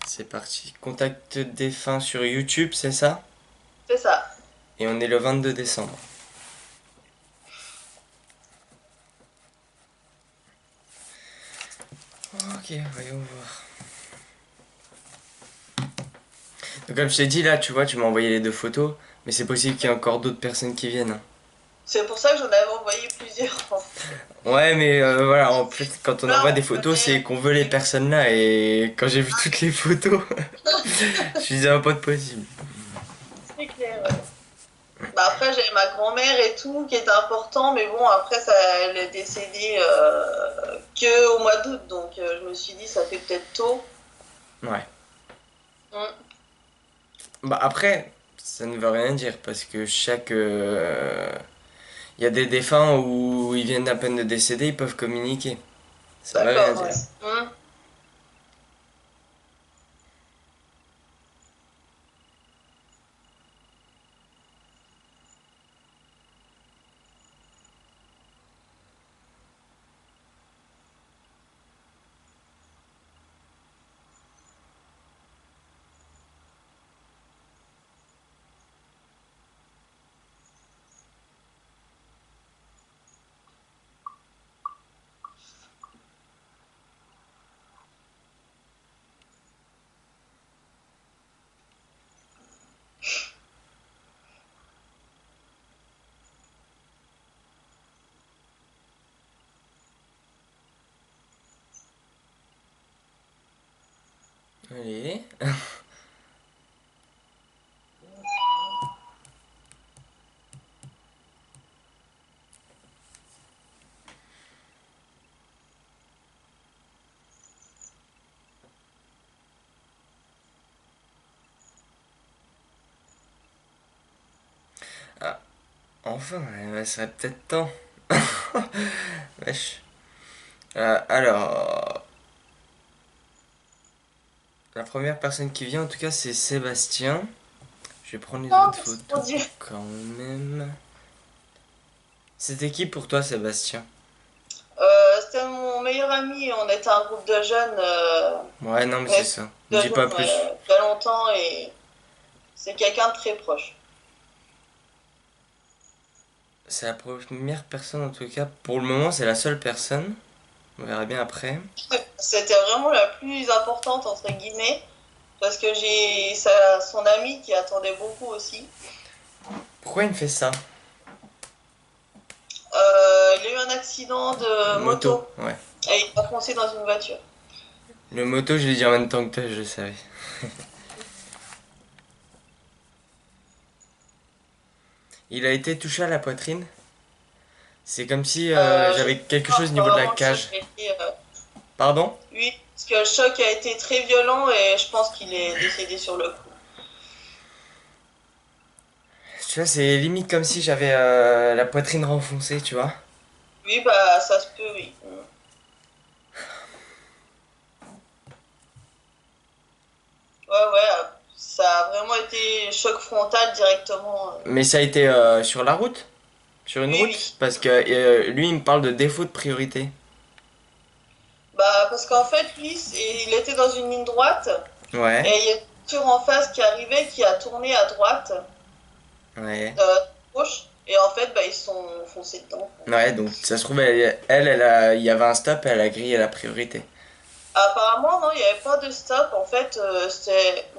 C'est parti. Contact défunt sur YouTube, c'est ça? C'est ça. Et on est le 22 décembre. Ok, voyons voir. Donc comme je t'ai dit là, tu vois, tu m'as envoyé les deux photos, mais c'est possible qu'il y ait encore d'autres personnes qui viennent, hein. C'est pour ça que j'en avais envoyé plusieurs. Ouais, mais voilà, en fait, quand on envoie Là, des on photos, c'est connaît. qu'on veut les personnes là, et quand j'ai vu toutes les photos, je me suis dit, ah, pas de possible. C'est clair, ouais. Bah après, j'avais ma grand-mère et tout, qui était important, mais bon, après, ça, elle est décédée que au mois d'août, donc je me suis dit, ça fait peut-être tôt. Ouais. Mm. Bah après, ça ne veut rien dire, parce que chaque... Il y a des défunts où ils viennent à peine de décéder, ils peuvent communiquer. Ça veut rien D'accord, dire. ouais. Mm. Allez. Ah, enfin, ça serait peut-être temps. Wesh. Alors, la première personne qui vient, en tout cas, c'est Sébastien. Je vais prendre les Non, autres merci mon photos Dieu. quand même. C'était qui pour toi, Sébastien? C'était mon meilleur ami, on était un groupe de jeunes, Ouais, non, mais on c'est était ça. de Dis pas jeunes plus. il y a longtemps et c'est quelqu'un de très proche. C'est la première personne, en tout cas. Pour le moment, c'est la seule personne. On verra bien après. C'était vraiment la plus importante, entre guillemets, parce que j'ai son ami qui attendait beaucoup aussi. Pourquoi il me fait ça? Il a eu un accident de Moto, moto ouais. et il a foncé dans une voiture. Le moto, je l'ai dit en même temps que toi, je le savais. Il a été touché à la poitrine. C'est comme si Je j'avais sais quelque pas, chose au niveau de la apparemment le choc cage. a été... Pardon? oui, parce que le choc a été très violent et je pense qu'il est décédé sur le coup. Tu vois, c'est limite comme si j'avais la poitrine renfoncée, tu vois. Oui, bah ça se peut, oui. Ouais, ouais, ça a vraiment été choc frontal directement. Mais ça a été sur la route? Sur une Oui, route? oui. Parce que lui, il me parle de défaut de priorité. Bah, parce qu'en fait, lui, il était dans une ligne droite et Ouais, il y a une voiture en face qui arrivait qui a tourné à droite, ouais. gauche, et en fait, bah, ils sont foncés dedans. Ouais, donc ça se trouve, il y avait un stop et elle a grillé la priorité. Apparemment, non, il n'y avait pas de stop. En fait,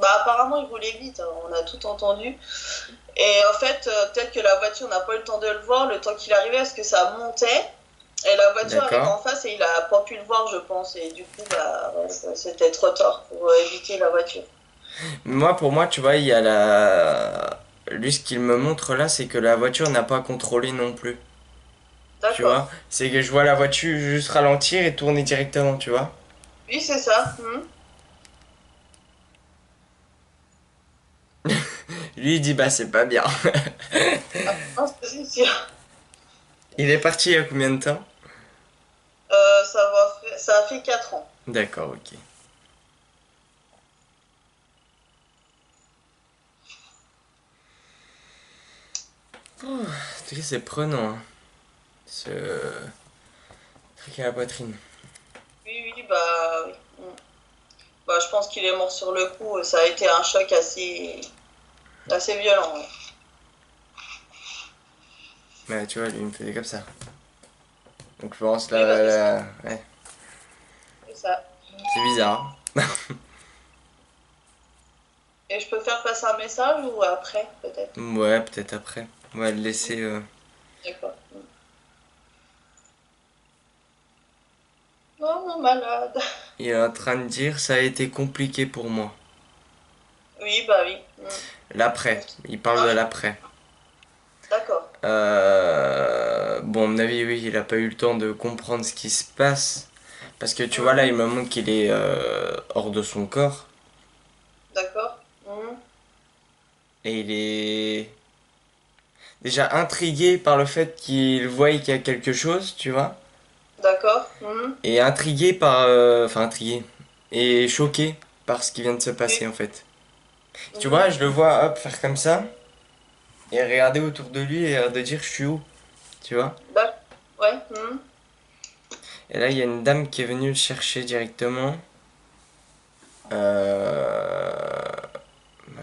bah, apparemment, il roulait vite, hein, on a tout entendu. Et en fait, peut-être que la voiture n'a pas eu le temps de le voir, le temps qu'il arrivait, parce que ça montait. Et la voiture arrive D'accord? en face et il a pas pu le voir, je pense. Et du coup, bah, ouais, c'était trop tard pour éviter la voiture. Moi, pour moi, tu vois, il y a la... Lui, ce qu'il me montre là, c'est que la voiture n'a pas contrôlé non plus. Tu D'accord. vois? C'est que je vois la voiture juste ralentir et tourner directement, tu vois? Oui, c'est ça. Lui, il dit, bah, c'est pas bien. Non, c'est sûr. Il est parti il y a combien de temps? Ça a fait 4 ans. D'accord, ok. En tout cas, c'est prenant, hein, ce truc à la poitrine. Oui, oui, bah oui. Bah, je pense qu'il est mort sur le coup. Ça a été un choc assez violent. Ouais. Mais tu vois, lui, il me faisait comme ça. Donc je pense Oui, bah, là, c'est ça. ouais, C'est ça. c'est bizarre. Et je peux faire passer un message ou après, peut-être? Ouais, peut-être après. On va le laisser. D'accord. Non, non, malade. Il est en train de dire ça a été compliqué pour moi. Oui, bah oui. L'après. Il parle de l'après. D'accord. Bon, à mon avis, oui, il a pas eu le temps de comprendre ce qui se passe. Parce que tu vois, là, Mhm. il me montre qu'il est hors de son corps. D'accord. Et il est déjà intrigué par le fait qu'il voit qu'il y a quelque chose, tu vois. D'accord. Et intrigué par. Enfin, intrigué. Et choqué par ce qui vient de se Oui. passer, en fait. Tu Mhm. vois, je le vois, hop, faire comme ça. Et regarder autour de lui et de dire je suis où, tu vois. Ouais. Et là, il y a une dame qui est venue le chercher directement. Euh...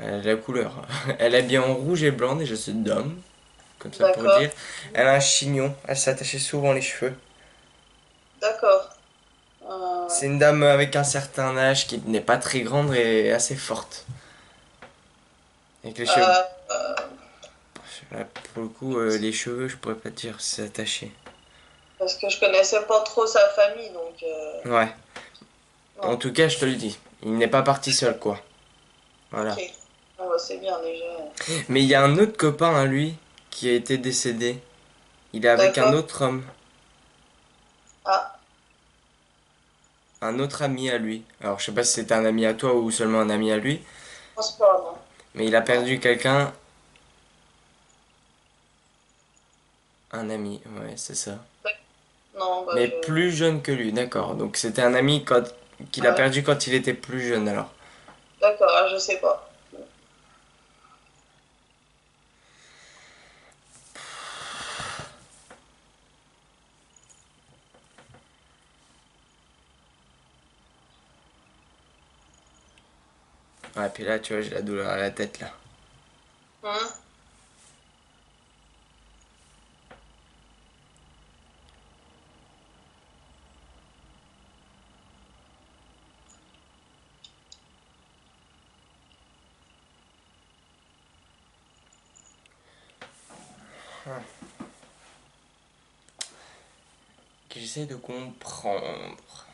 Elle a la couleur. Elle est bien en rouge et blanc, déjà cette dame, comme ça pour D'accord. dire. Elle a un chignon, elle s'attachait souvent les cheveux. D'accord. C'est une dame avec un certain âge qui n'est pas très grande et assez forte. Avec les cheveux. Euh, euh, Là, pour le coup, les cheveux, je pourrais pas te dire si c'est attaché. parce que je connaissais pas trop sa famille, donc Ouais, en non. tout cas, je te le dis. Il n'est pas parti seul, quoi. Ok. Voilà. Ah bah, c'est bien déjà. Mais il y a un autre copain à lui qui a été décédé. Il est avec un D'accord. autre homme, Ah, un autre ami à lui. Alors, je sais pas si c'était un ami à toi ou seulement un ami à lui, je pense pas, non. mais il a Non. perdu quelqu'un, un ami, ouais, c'est ça. Non, bah Mais je. plus jeune que lui, d'accord. Donc, c'était un ami qu'il a Ah ouais. perdu quand il était plus jeune, alors. D'accord, ah, je sais pas. Ouais, puis là, tu vois, j'ai la douleur à la tête, là. Hum. J'essaie de comprendre.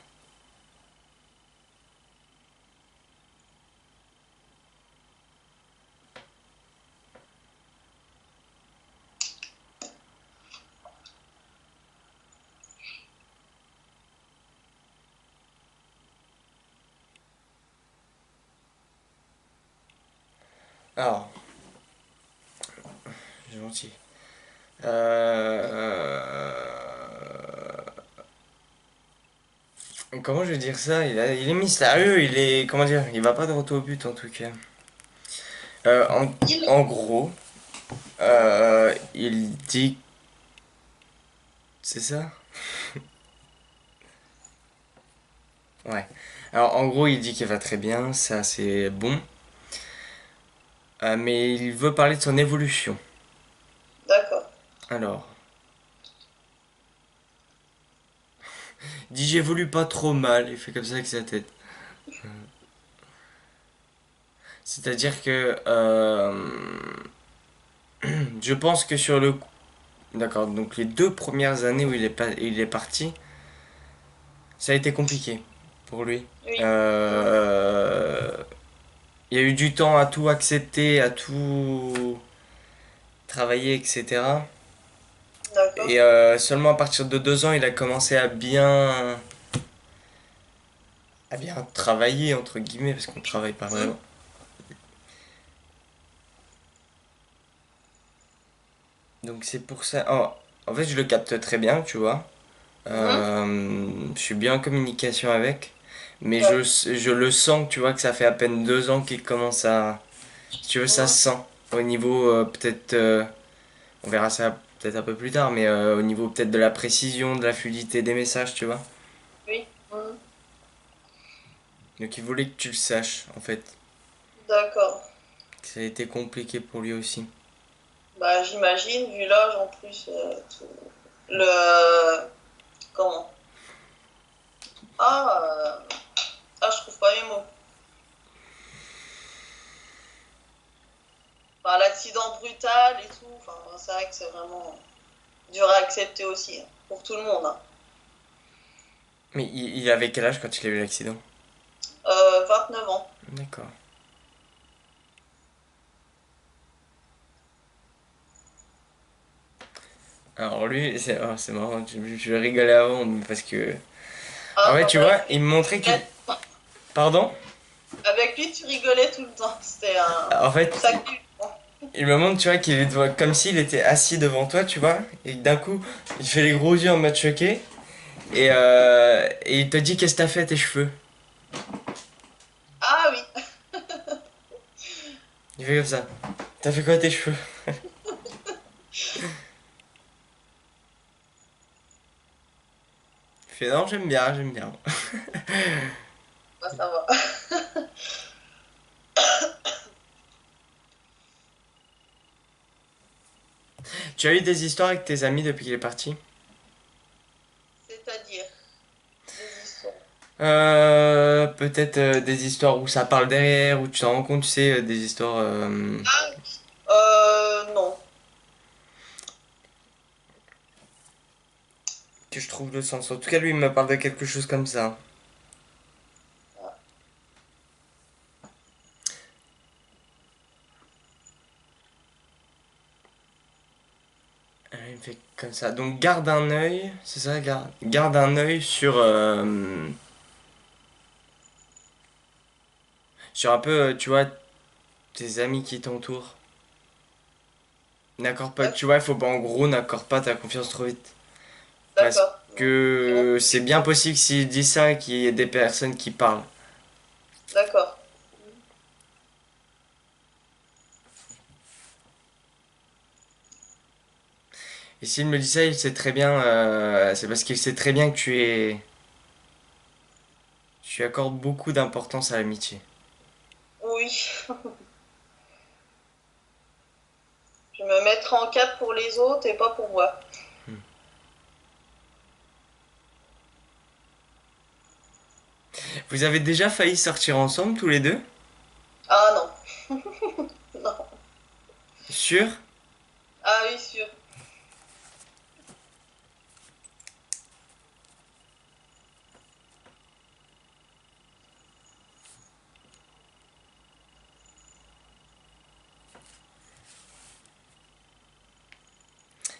Alors, gentil. Comment je vais dire ça, il est mystérieux, il est... Comment dire? Il va pas droit au but, en tout cas. Euh, en, Il. en gros, il dit... C'est ça? Ouais. Alors, en gros, il dit qu'il va très bien, ça c'est bon. Mais il veut parler de son évolution. D'accord. Alors, il dit j'évolue pas trop mal, il fait comme ça avec sa tête. C'est-à-dire que je pense que sur le... D'accord, donc les 2 premières années où il est parti, ça a été compliqué pour lui. Oui. Euh, il y a eu du temps à tout accepter, à tout travailler, etc. D'accord. Et seulement à partir de 2 ans, il a commencé à bien travailler, entre guillemets, parce qu'on travaille pas Hum. vraiment. Donc c'est pour ça... Oh, en fait, je le capte très bien, tu vois. Mhm. Je suis bien en communication avec. Mais Ouais. je le sens, tu vois, que ça fait à peine 2 ans qu'il commence à... Si tu veux, ça Mhm. se sent. Au niveau peut-être... on verra ça peut-être un peu plus tard, mais au niveau peut-être de la précision, de la fluidité des messages, tu vois. Oui. Mhm. Donc il voulait que tu le saches, en fait. D'accord. Ça a été compliqué pour lui aussi. Bah, j'imagine, vu l'âge en plus, tout. Le. Comment? Ah, je trouve pas mes mots. Enfin, l'accident brutal et tout, enfin, c'est vrai que c'est vraiment dur à accepter aussi, hein, pour tout le monde, hein. Mais il avait quel âge quand il a eu l'accident? 29 ans. D'accord. Alors lui, c'est marrant, je rigolais avant, mais parce que... En Ah, fait, bah, tu vois, il me montrait qu'il... Pardon? avec lui, tu rigolais tout le temps. C'était un En fait, sacré. il me montre, tu vois, qu'il est comme s'il était assis devant toi, tu vois, et d'un coup, il fait les gros yeux en mode choqué, et il te dit qu'est-ce que t'as fait tes cheveux. Ah oui, Il fait comme ça. T'as fait quoi tes cheveux? Il fait non, j'aime bien, j'aime bien. bah, ça va. Tu as eu des histoires avec tes amis depuis qu'il est parti? C'est-à-dire des histoires. Peut-être des histoires où ça parle derrière, où tu t'en rends compte, tu sais, des histoires Non. que je trouve le sens. En tout cas, lui, il me parle de quelque chose comme ça. Il me fait comme ça. Donc garde un œil, c'est ça, garde un œil sur un peu, tu vois, tes amis qui t'entourent. N'accorde pas, tu vois, il faut pas, en gros, n'accorde pas ta confiance trop vite. Parce D'accord. C'est bon. que c'est bien possible que s'il dit ça, qu'il y ait des personnes qui parlent. D'accord. Et s'il me dit ça, il sait très bien, c'est parce qu'il sait très bien que tu accordes beaucoup d'importance à l'amitié. Oui. Je me mettrai en cap pour les autres et pas pour moi. Vous avez déjà failli sortir ensemble tous les deux? Ah non. Non. Sûr? Ah oui, sûr.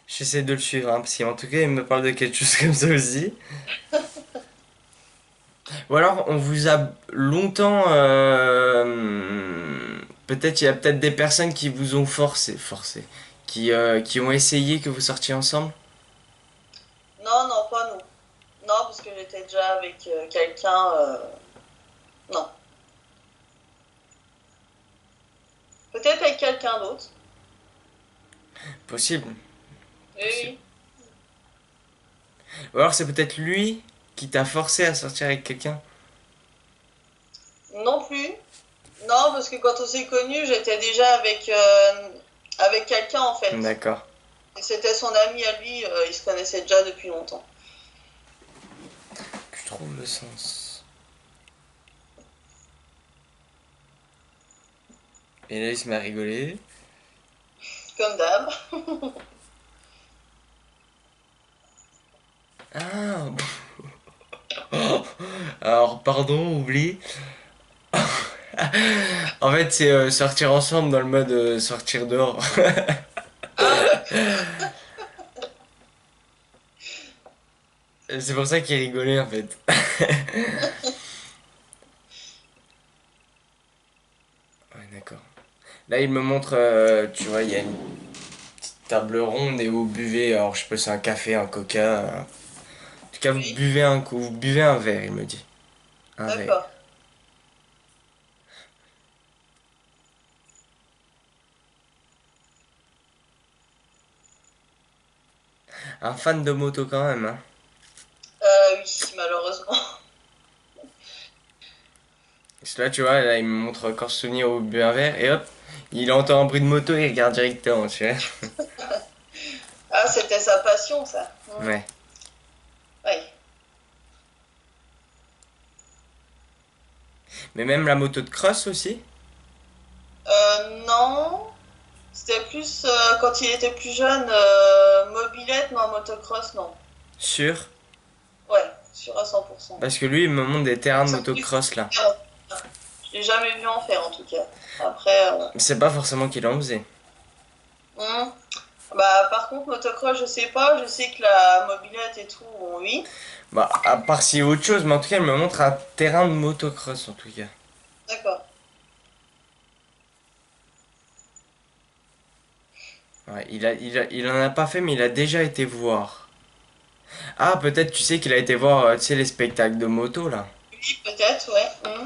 J'essaie de le suivre, hein, parce qu'en tout cas, il me parle de quelque chose comme ça aussi. Ou alors, on vous a longtemps... peut-être, il y a peut-être des personnes qui vous ont forcé, qui ont essayé que vous sortiez ensemble. Non, non, pas nous. Non, parce que j'étais déjà avec quelqu'un. Non. Peut-être avec quelqu'un d'autre. Possible, Oui, possible. oui. Ou alors, c'est peut-être lui qui t'a forcé à sortir avec quelqu'un. Non plus. Non, parce que quand on s'est connus, j'étais déjà avec quelqu'un en fait. D'accord. Et c'était son ami à lui, ils se connaissaient déjà depuis longtemps. Je trouve le sens. Et là, il se met à rigoler. Comme d'hab. Ah, alors, pardon, oublie. En fait, c'est sortir ensemble dans le mode sortir dehors. Ah, d'accord. C'est pour ça qu'il rigolait en fait. Ouais, d'accord. Là, il me montre, tu vois, il y a une table ronde et vous buvez, alors je sais pas si c'est un café, un coca. En tout cas, vous Oui, buvez un coup, vous buvez un verre, il me dit. Un verre. d'accord. Un fan de moto quand même, hein. Oui, malheureusement. Là, tu vois, là, il me montre encore ce souvenir au but vert et hop, il entend un bruit de moto et il regarde directement, tu vois. Ah, c'était sa passion, ça. Ouais. Ouais. Mais même la moto de cross aussi. Non, c'était plus quand il était plus jeune, mobilette, non, motocross, non. Sûr. Ouais, sûr à 100%. Parce que lui, il me montre des terrains de Ça, motocross là. je l'ai jamais vu en faire, en tout cas. Après, C'est pas forcément qu'il en faisait. hmm. Bah, par contre, motocross, je sais pas. Je sais que la mobilette et tout, oui. Bah, à part s'il y a autre chose, mais en tout cas, il me montre un terrain de motocross en tout cas. D'accord. Ouais, il en a pas fait, mais il a déjà été voir. Ah, peut-être tu sais qu'il a été voir, tu sais, les spectacles de moto là. Oui, peut-être, ouais.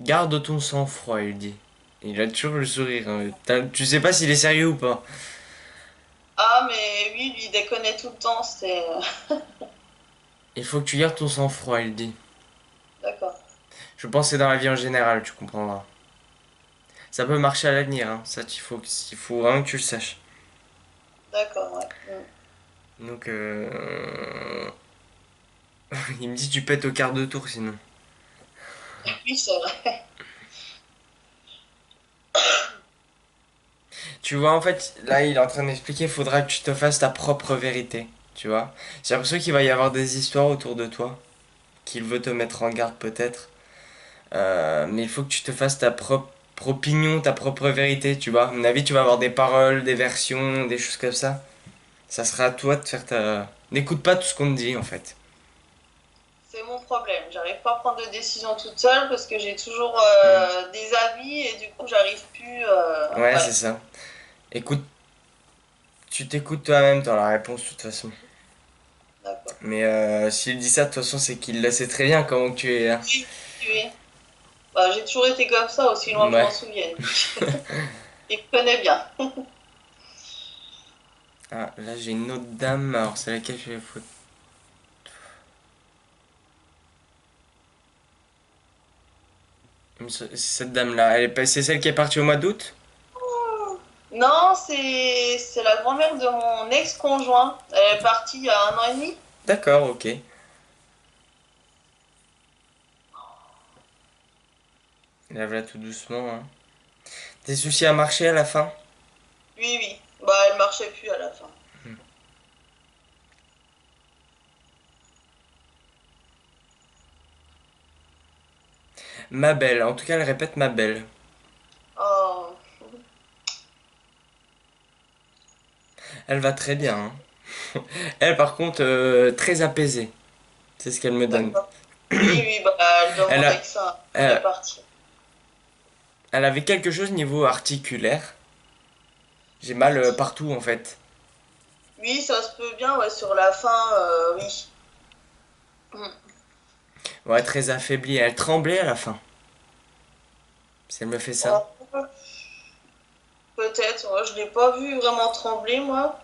Garde ton sang-froid, il dit. Il a toujours le sourire, hein. Tu sais pas s'il est sérieux ou pas. Ah, mais oui, lui, il déconnait tout le temps. C'était. Il faut que tu gardes ton sang-froid, il dit. D'accord. Je pense que c'est dans la vie en général, tu comprendras. Ça peut marcher à l'avenir, hein. Ça, il faut vraiment que tu le saches. D'accord, ouais. Donc, il me dit tu pètes au quart de tour sinon. Oui, c'est vrai. Tu vois, en fait, là, il est en train d'expliquer, il faudra que tu te fasses ta propre vérité. Tu vois. J'ai l'impression qu'il va y avoir des histoires autour de toi, qu'il veut te mettre en garde peut-être. Mais il faut que tu te fasses ta propre opinion, ta propre vérité, tu vois. À mon avis, tu vas avoir des paroles, des versions, des choses comme ça. Ça sera à toi de faire ta... N'écoute pas tout ce qu'on te dit, en fait. C'est mon problème. J'arrive pas à prendre de décision toute seule parce que j'ai toujours Hmm. des avis et du coup, j'arrive plus. Ouais, Ouais, c'est ça. Écoute, tu t'écoutes toi-même, t'as la réponse de toute façon. d'accord. Mais s'il dit ça, de toute façon, c'est qu'il le sait très bien comment tu es, hein. Oui, oui. Bah, j'ai toujours été comme ça, aussi loin que je Ouais. m'en souvienne. Il me connaît bien. Ah, là, j'ai une autre dame. Alors, c'est laquelle je vais foutre. Cette dame-là, c'est celle qui est partie au mois d'août. Non, c'est la grand-mère de mon ex-conjoint. Elle est partie il y a 1 an et demi. D'accord, ok. Lave-la tout doucement, hein. Des soucis à marcher à la fin. Oui, oui. Bah, elle marchait plus à la fin. Ma belle, en tout cas, elle répète ma belle. Oh, Elle va très bien, hein. Elle, par contre, très apaisée. C'est ce qu'elle me donne. d'accord. Oui, oui, bah, elle Elle demandait a, que ça. Elle est euh, partie. elle avait quelque chose niveau articulaire. J'ai mal Artie. partout, en fait. Oui, ça se peut bien, ouais, sur la fin, oui. Mm. Ouais, très affaiblie. Elle tremblait à la fin. Si elle me fait ça. Oh, peut-être, ouais, je l'ai pas vu vraiment trembler, moi.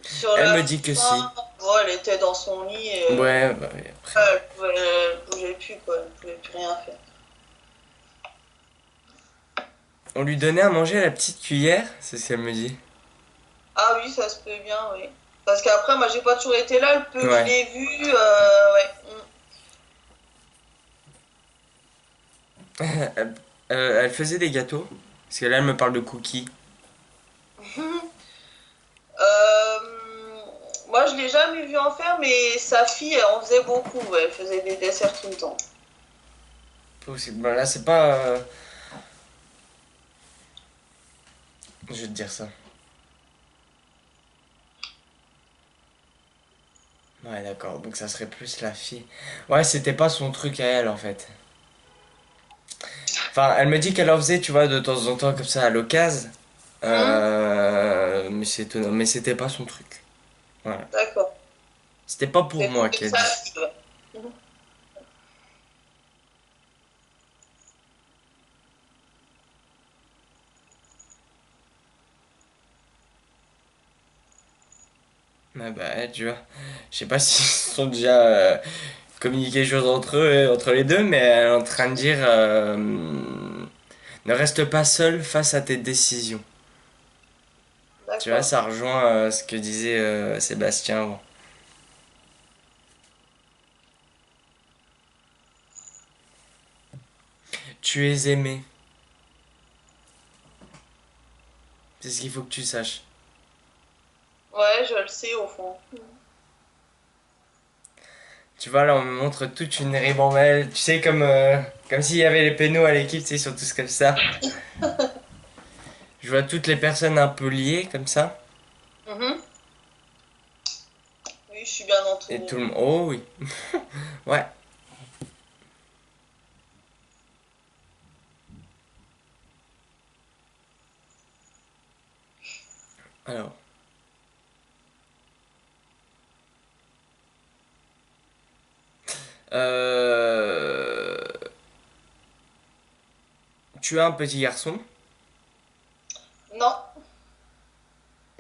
Sur Elle la me dit que si. fin, bon, elle était dans son lit et Ouais, bah, ouais, après. elle bougeait plus, quoi. Elle pouvait plus rien faire. On lui donnait à manger à la petite cuillère, c'est ce qu'elle me dit. Ah oui, ça se peut bien, oui. Parce qu'après, moi, j'ai pas toujours été là. Le peu que je Ouais. l'ai vu, ouais. Elle faisait des gâteaux. Parce que là, elle me parle de cookies. Moi, je l'ai jamais vu en faire, mais sa fille, elle en faisait beaucoup. Ouais. Elle faisait des desserts tout le temps. Possible. Bah, là, c'est pas. Je vais te dire ça. Ouais, d'accord. Donc ça serait plus la fille. Ouais, c'était pas son truc à elle, en fait. Enfin, elle me dit qu'elle en faisait, tu vois, de temps en temps, comme ça, à l'occasion. Hum, Mais c'est étonnant. Mais c'était pas son truc. Voilà. d'accord. C'était pas pour C'était moi que qu'elle sa dit. fille, ouais. Ah bah, ouais, tu vois. Je sais pas s'ils sont déjà communiqué les choses entre eux, entre les deux, mais elle est en train de dire ne reste pas seul face à tes décisions. Tu vois, D'accord. ça rejoint ce que disait Sébastien avant. Tu es aimé. C'est ce qu'il faut que tu saches. Ouais, je le sais au fond. Tu vois, là, on me montre toute une ribambelle. Tu sais, comme s'il y avait les pénaux à l'équipe, tu sais, ils sont tous comme ça. Je vois toutes les personnes un peu liées, comme ça. Mhm. Oui, je suis bien Et entourée. tout le monde. Oh oui. Ouais. Alors. Euh... Tu as un petit garçon Non,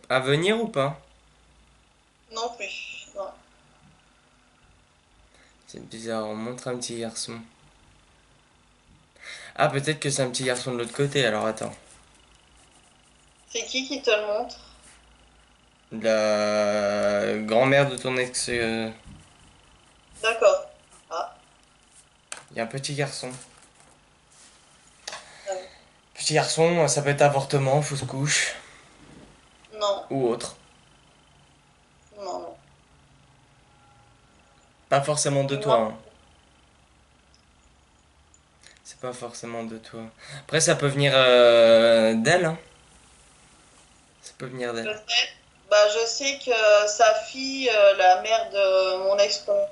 à venir ou pas? non plus. Non. C'est bizarre, on montre un petit garçon. Ah, peut-être que c'est un petit garçon de l'autre côté, alors attends. C'est qui te le montre? La grand-mère de ton ex. D'accord. Ah, Il y a un petit garçon. ouais. Petit garçon, ça peut être avortement, fausse couche, Non, ou autre. non, non. Pas forcément de toi, Non, hein. C'est pas forcément de toi. Après, ça peut venir d'elle, hein. Ça peut venir d'elle. peut-être. Bah, je sais que sa fille, la mère de mon ex-conjoint,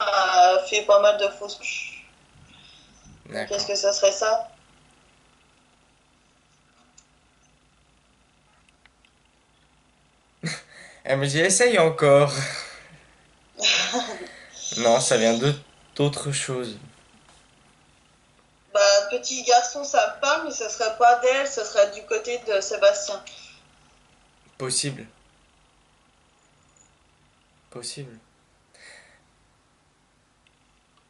a fait pas mal de fausses couches. Donc, est-ce D'accord. que ça serait ça? Elle me dit, essaye encore. Non, ça vient d'autre chose. Bah, petit garçon, ça me parle, mais ce serait pas d'elle, ce serait du côté de Sébastien. Possible. Possible.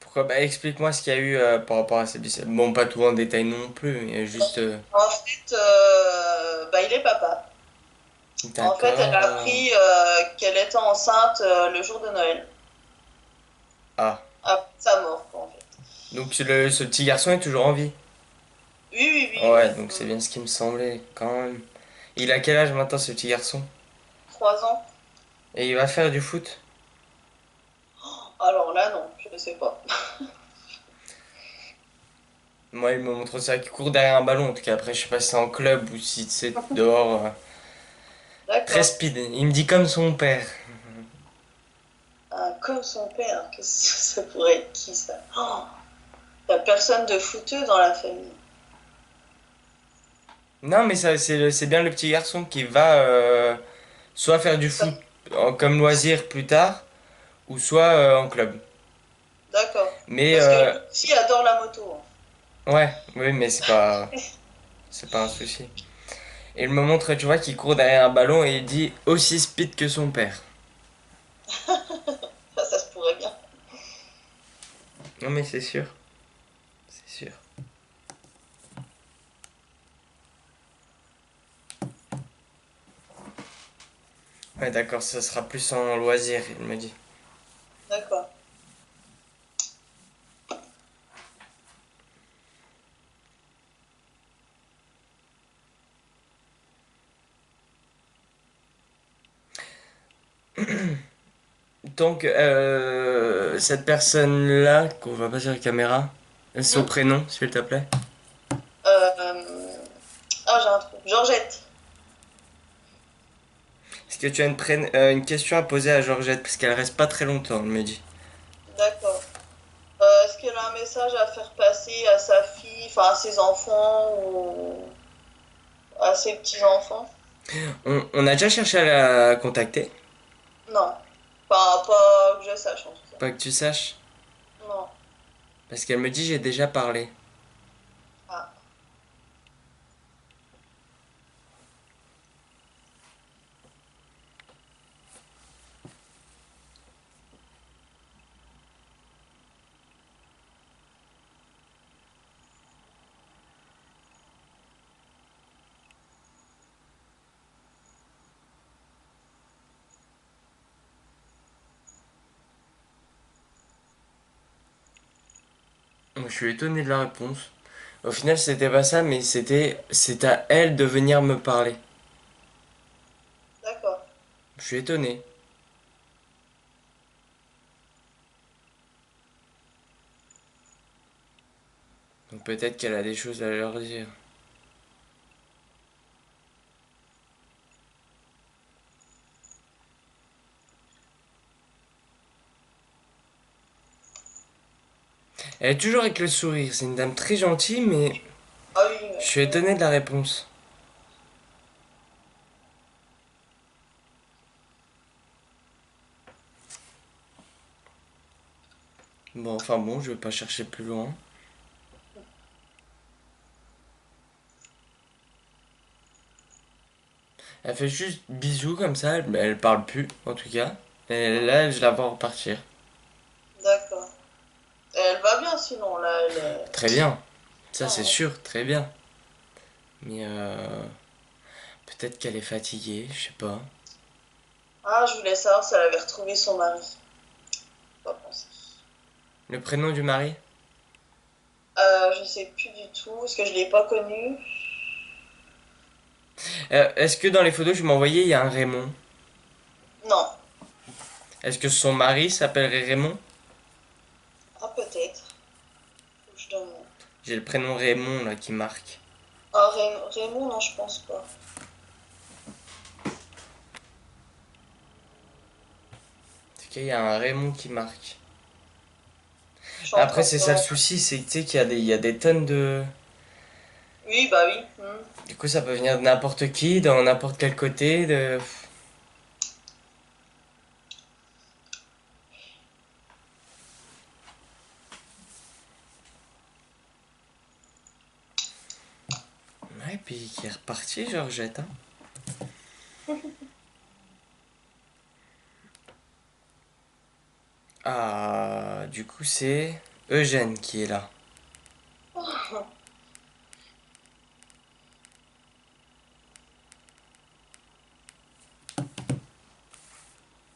Pourquoi? Bah, explique-moi ce qu'il y a eu par rapport à ces blessures. Bon, pas tout en détail non plus, mais juste. En fait, bah, il est papa. En fait, elle a D'accord. appris qu'elle était enceinte le jour de Noël, Ah. après sa mort, quoi, en fait. Donc ce petit garçon est toujours en vie. Oui, oui, oui, Ouais, ouais. donc c'est bien ce qui me semblait quand même. Il a quel âge maintenant ce petit garçon? 3 ans. Et il va faire du foot? Alors là, non, je ne sais pas. Moi, il me montre ça qui court derrière un ballon. En tout cas, après, je sais pas si c'est en club ou si c'est dehors. Très D'accord. speed. Il me dit comme son père. Ah, comme son père, que ça pourrait être qui ça? Oh, y a personne de fouteux dans la famille. Non, mais ça, c'est bien le petit garçon qui va soit faire du Ça- foot comme loisir plus tard, ou soit en club. D'accord. Mais Parce que lui aussi adore la moto, hein. ouais, oui, mais c'est pas un souci. Et il me montre, tu vois, qu'il court derrière un ballon et il dit aussi speed que son père. Ça se pourrait bien. Non, mais c'est sûr, c'est sûr. Ouais, d'accord, ça sera plus en loisir, il me dit. D'accord. Donc, cette personne-là, qu'on va passer à la caméra, son Mhm. prénom, s'il te plaît. Ah, j'ai un trou. Georgette. Est-ce que tu as une question à poser à Georgette, parce qu'elle reste pas très longtemps, elle me dit. D'accord. Est-ce qu'elle a un message à faire passer à sa fille, enfin à ses enfants ou à ses petits-enfants? On a déjà cherché à la contacter, Non. Pas que je sache en tout cas. pas que tu saches, Non. parce qu'elle me dit j'ai déjà parlé. Ah. Je suis étonné de la réponse. Au final, c'était pas ça, mais c'est à elle de venir me parler. D'accord. Je suis étonné. Donc peut-être qu'elle a des choses à leur dire. Elle est toujours avec le sourire. C'est une dame très gentille, mais Ah oui, je ouais. suis étonné de la réponse. Bon, enfin bon, je vais pas chercher plus loin. Elle fait juste bisous comme ça, elle parle plus, en tout cas. Et là, je la vois repartir. D'accord. Et elle va bien sinon, là, elle est Très bien, ça bien, c'est hein. sûr, très bien. Mais peut-être qu'elle est fatiguée, je sais pas. Ah, je voulais savoir si elle avait retrouvé son mari. Pas pensé. Le prénom du mari? Je sais plus du tout, parce que je l'ai pas connu. Est-ce que dans les photos que tu m'as envoyées, il y a un Raymond? Non. Est-ce que son mari s'appellerait Raymond? Ah, peut-être. Faut que je demande. J'ai le prénom Raymond là qui marque. Ah, Raymond, non, je pense pas. En tout cas, il y a un Raymond qui marque. Je suis en Après, train de c'est ça le voir. souci, c'est que tu sais il y a des tonnes de. Oui, bah oui. Du coup, ça peut venir de n'importe qui, dans n'importe quel côté. De... Ouais, puis qui est reparti, Georgette. Hein. Ah, du coup, c'est Eugène qui est là.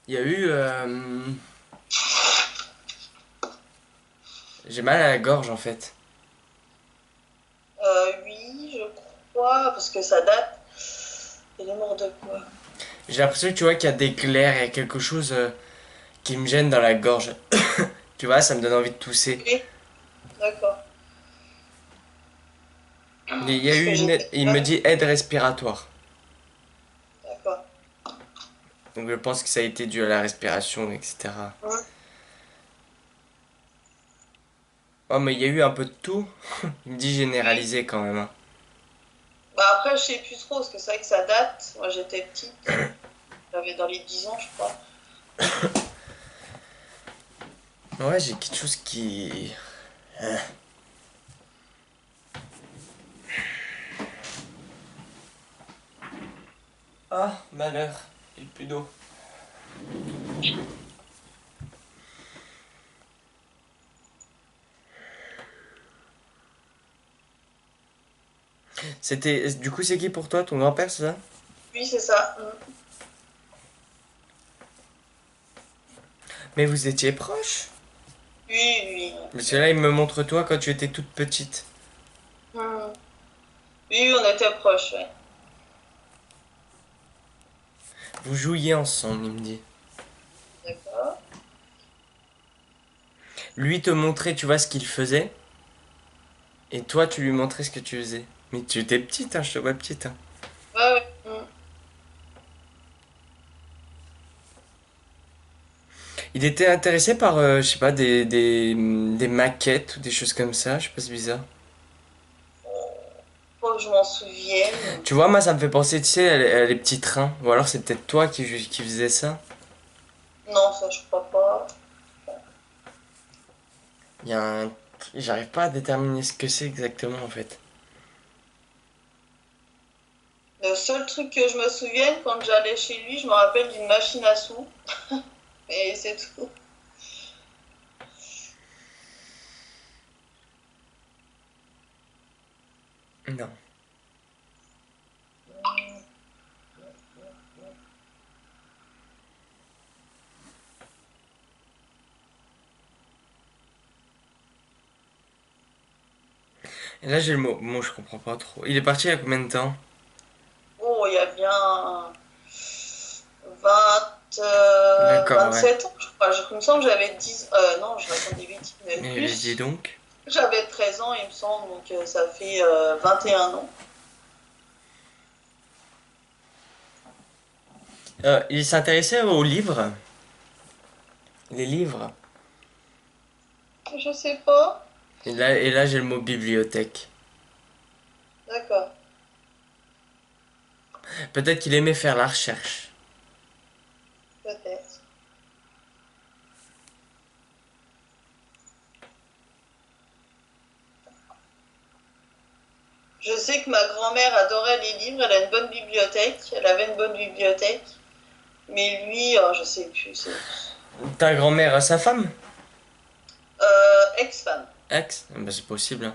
Il y a eu. J'ai mal à la gorge en fait. Oui, je crois, parce que ça date. Il est mort de quoi? J'ai l'impression que tu vois qu'il y a des glaires, il y a quelque chose qui me gêne dans la gorge. Tu vois, ça me donne envie de tousser. Oui, d'accord. Il y a Parce eu que une j'étais aide, il me pas. dit aide respiratoire. D'accord. Donc je pense que ça a été dû à la respiration, etc. Hum. Oh, mais il y a eu un peu de tout. Il me dit Oui. généralisé quand même. Hein. Bah après, je sais plus trop, parce que c'est vrai que ça date. Moi, j'étais petite. J'avais dans les 10 ans, je crois. Ouais, j'ai quelque chose qui. Ah, malheur. Il n'y a plus d'eau. C'était. Du coup, c'est qui pour toi, ton grand-père, c'est ça? Oui, c'est ça. Mais vous étiez proches? Oui, oui. Parce que là, il me montre toi quand tu étais toute petite. Hum. Oui, on était proches, ouais. Vous jouiez ensemble, il me dit. D'accord. Lui te montrait, tu vois, ce qu'il faisait. Et toi, tu lui montrais ce que tu faisais. Mais tu étais petite, hein, je te vois petite. Hein. Ouais, ouais. Il était intéressé par, je sais pas, des maquettes ou des choses comme ça. Je sais pas, c'est bizarre. Faut que je m'en souvienne. Tu vois, moi, ça me fait penser, tu sais, à les petits trains. Ou alors, c'est peut-être toi qui faisais ça. Non, ça, je crois pas. Il y a un. J'arrive pas à déterminer ce que c'est exactement, en fait. Le seul truc que je me souvienne, quand j'allais chez lui, je me rappelle d'une machine à sous. Et c'est tout. Non. Et là, j'ai le mot. Bon, je comprends pas trop. Il est parti il y a combien de temps? Oh, il y a bien D'accord, ouais. 27 ans, je crois. Il me semble que j'avais 10. Non, je raconte des bêtises, même Et dis plus. donc. J'avais 13 ans, il me semble, donc ça fait 21 ans. Il s'intéressait aux livres. Les livres. Je sais pas. Et là j'ai le mot bibliothèque. D'accord, Peut-être qu'il aimait faire la recherche. peut-être. Je sais que ma grand-mère adorait les livres, elle a une bonne bibliothèque, elle avait une bonne bibliothèque. Mais lui, je sais plus, Ta grand-mère, sa femme? ex-femme. Ex? Ben, c'est possible, hein.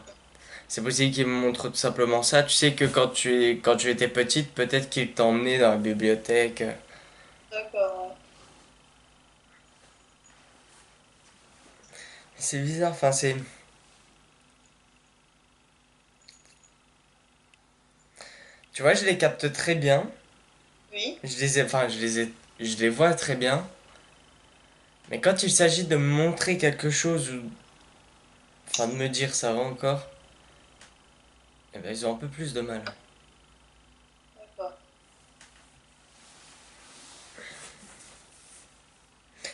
C'est possible qu'il me montre tout simplement ça. Tu sais que quand tu étais petite, peut-être qu'il t'a emmené dans la bibliothèque. D'accord, ouais. C'est bizarre, enfin c'est. Tu vois, je les capte très bien. Oui. Je les vois très bien. Mais quand il s'agit de me montrer quelque chose ou, enfin, de me dire ça va encore, eh ben, ils ont un peu plus de mal. D'accord.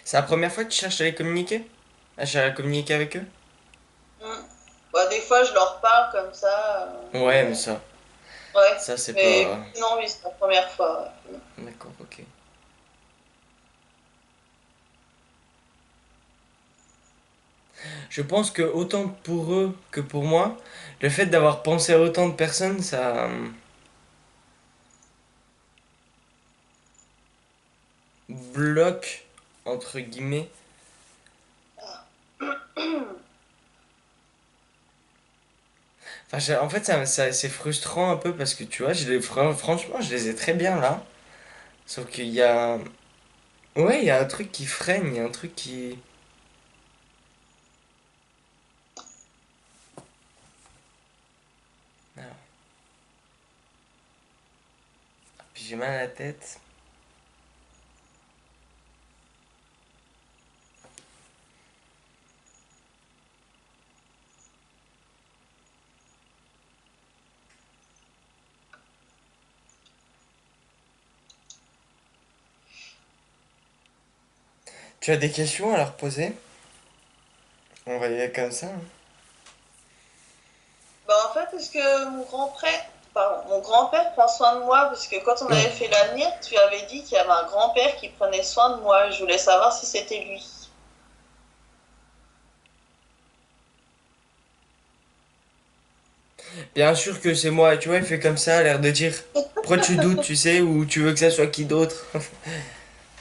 C'est la première fois que tu cherches à les communiquer? À chercher à communiquer avec eux? Hmm. Bah, des fois, je leur parle comme ça. Ouais, mais Mais... ça. Ouais. Ça, c'est Mais pas. non, oui, c'est la première fois. Ouais. D'accord, ok. Je pense que autant pour eux que pour moi, le fait d'avoir pensé à autant de personnes, ça bloque, entre guillemets. Enfin, en fait, c'est frustrant un peu parce que tu vois, franchement, je les ai très bien là. Sauf qu'il y a. Ouais, il y a un truc qui freine, il y a un truc qui. Ah, puis j'ai mal à la tête. Tu as des questions à leur poser? On va y aller comme ça, hein. Bah, en fait, est-ce que mon grand-père prend soin de moi? Parce que quand on avait fait l'avenir, tu avais dit qu'il y avait un grand-père qui prenait soin de moi. Je voulais savoir si c'était lui. Bien sûr que c'est moi, tu vois, il fait comme ça, l'air de dire pourquoi tu doutes, tu sais, ou tu veux que ça soit qui d'autre.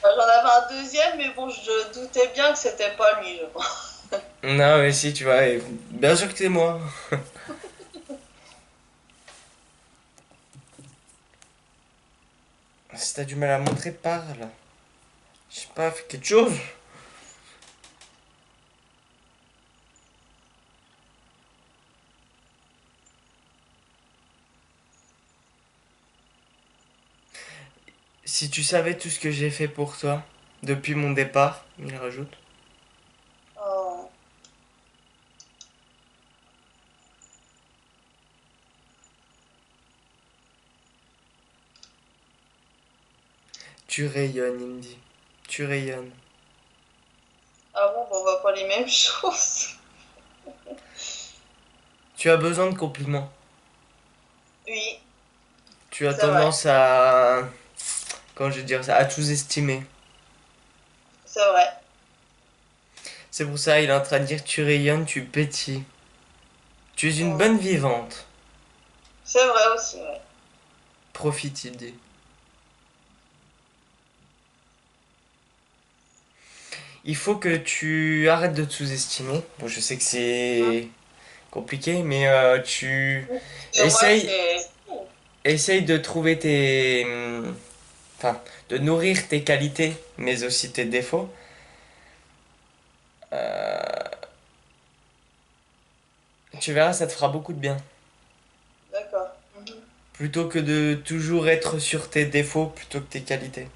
J'en avais un deuxième, mais bon, je doutais bien que c'était pas lui, je pense. Non, mais si, tu vois, bien sûr que c'est moi. Si t'as du mal à montrer, parle. Je sais pas, fais quelque chose. Si tu savais tout ce que j'ai fait pour toi depuis mon départ, il rajoute. Oh, Tu rayonnes, il me dit. Tu rayonnes. ah bon, on voit pas les mêmes choses. Tu as besoin de compliments. Oui, Tu as c'est vrai, tendance à. Comment je vais dire ça? À tout estimer. c'est vrai. C'est pour ça il est en train de dire tu rayonnes, tu pétilles. Tu es une Mm. bonne vivante. C'est vrai aussi, ouais. Profite, il dit. Il faut que tu arrêtes de te sous-estimer. Bon, je sais que c'est compliqué, mais tu Et moi, essayes, c'est... essaye de trouver enfin, de nourrir tes qualités, mais aussi tes défauts. Tu verras, ça te fera beaucoup de bien. Plutôt que de toujours être sur tes défauts plutôt que tes qualités.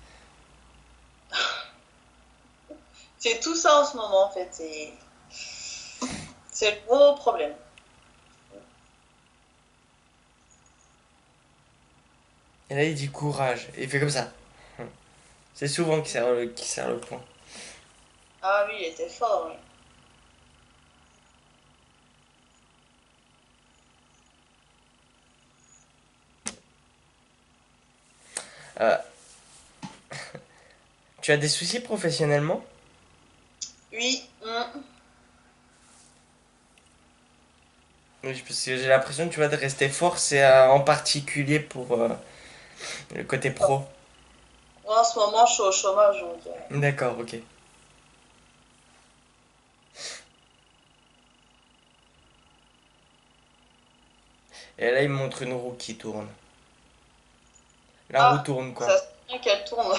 C'est tout ça en ce moment, en fait. C'est le gros problème. Et là, il dit courage. Et il fait comme ça. C'est souvent qu'il serre le poing. Ah oui, il était fort, oui. Euh, Tu as des soucis professionnellement? Oui, Oui, parce que j'ai l'impression, tu vois, de rester fort, c'est en particulier pour le côté pro. moi, en ce moment, je suis au chômage, donc. D'accord, ok. Et là, il me montre une roue qui tourne. La roue Ah, tourne, quoi. ça se bien qu'elle tourne.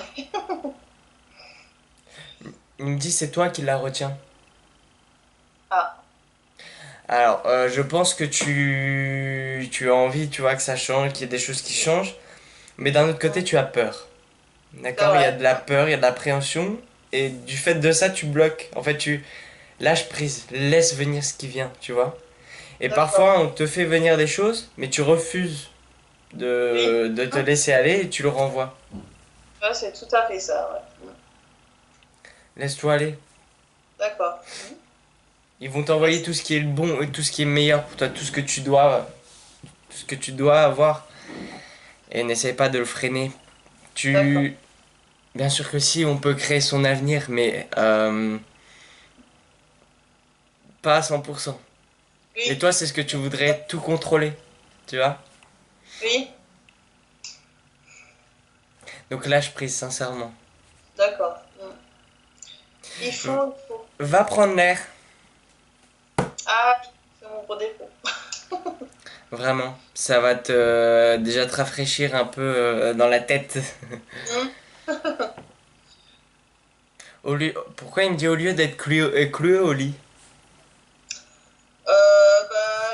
Il me dit, c'est toi qui la retiens. Ah, Alors, je pense que tu as envie, tu vois, que ça change, qu'il y ait des choses qui changent. Mais d'un autre côté, tu as peur. c'est D'accord? Il y a vrai. de la peur, il y a de l'appréhension. Et du fait de ça, tu bloques. En fait, tu lâches prise. Laisse venir ce qui vient, tu vois? Et D'accord. parfois, on te fait venir des choses, mais tu refuses Oui, de te laisser aller et tu le renvoies. ouais, c'est tout à fait ça, ouais. Laisse-toi aller. D'accord. Ils vont t'envoyer Merci. tout ce qui est le bon et tout ce qui est meilleur pour toi, tout ce que tu dois avoir. Et n'essaie pas de le freiner. D'accord. Tu, bien sûr que si, on peut créer son avenir, mais pas à 100%. Et Oui, toi, c'est ce que tu voudrais tout contrôler, tu vois? oui, Donc lâche prise, sincèrement. d'accord. V- Il faut. Va prendre l'air, Ah, oui, c'est mon gros défaut. vraiment. Ça va déjà te rafraîchir un peu dans la tête. Hmm. Pourquoi il me dit au lieu d'être cloué au lit? Bah,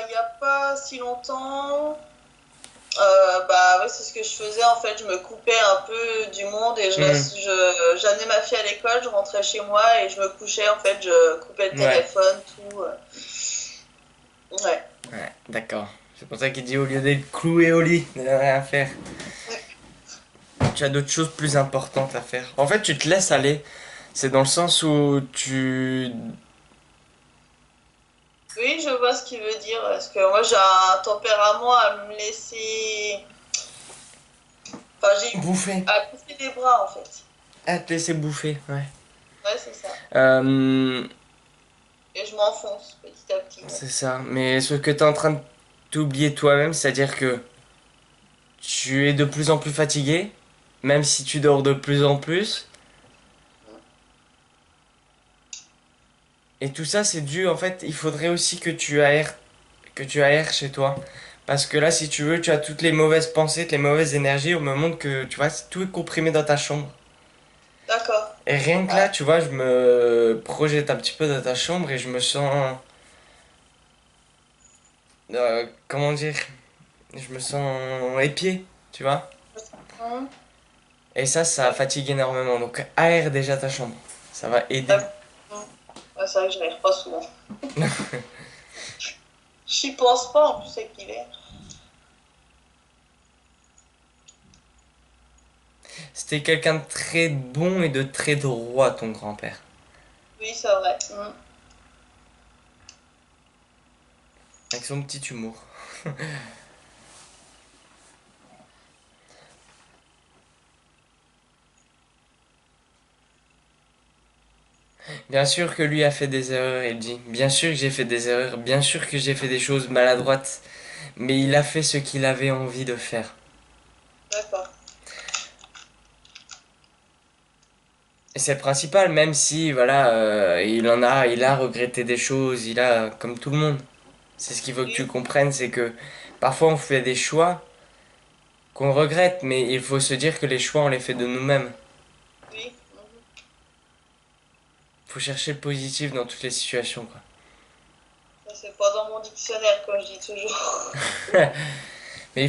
il n'y a pas si longtemps, bah ouais, c'est ce que je faisais en fait. Je me coupais un peu du monde et Hmm, j'amenais ma fille à l'école, je rentrais chez moi et je me couchais en fait. Je coupais le ouais, téléphone, tout. Ouais. ouais, d'accord. C'est pour ça qu'il dit au lieu d'être cloué au lit, de rien à faire. Tu as d'autres choses plus importantes à faire. En fait, tu te laisses aller. C'est dans le sens où tu... Oui, je vois ce qu'il veut dire. Parce que moi, j'ai un tempérament à me laisser. Enfin, j'ai Bouffer. à pousser des bras en fait. À te laisser bouffer, ouais. Ouais, c'est ça. Euh, Et je m'enfonce petit à petit. Ouais. c'est ça. Mais ce que tu es en train de t'oublier toi-même, c'est-à-dire que tu es de plus en plus fatigué, même si tu dors de plus en plus. Et tout ça, c'est dû, en fait, il faudrait aussi que tu aères chez toi. Parce que là, si tu veux, tu as toutes les mauvaises pensées, toutes les mauvaises énergies au moment que, tu vois, tout est comprimé dans ta chambre. D'accord. Et rien que là, Ah, tu vois, je me projette un petit peu dans ta chambre et je me sens... comment dire? Je me sens épié, tu vois? hum, Et ça d'accord. fatigue énormément. Donc aère déjà ta chambre. Ça va aider. Hum. Ouais, c'est vrai que je n'arrive pas souvent. J'y pense pas en plus avec l'hiver. C'était quelqu'un de très bon et de très droit, ton grand-père. Oui, c'est vrai. Avec son petit humour. Bien sûr que lui a fait des erreurs, il dit. Bien sûr que j'ai fait des erreurs. Bien sûr que j'ai fait des choses maladroites. Mais il a fait ce qu'il avait envie de faire. D'accord. Et c'est le principal, même si, voilà, il a regretté des choses, il a, comme tout le monde. C'est ce qu'il faut que tu Oui, comprennes, c'est que parfois on fait des choix qu'on regrette, mais il faut se dire que les choix on les fait de nous-mêmes. oui. Faut chercher le positif dans toutes les situations, quoi. Ça, c'est pas dans mon dictionnaire, comme je dis toujours. Mais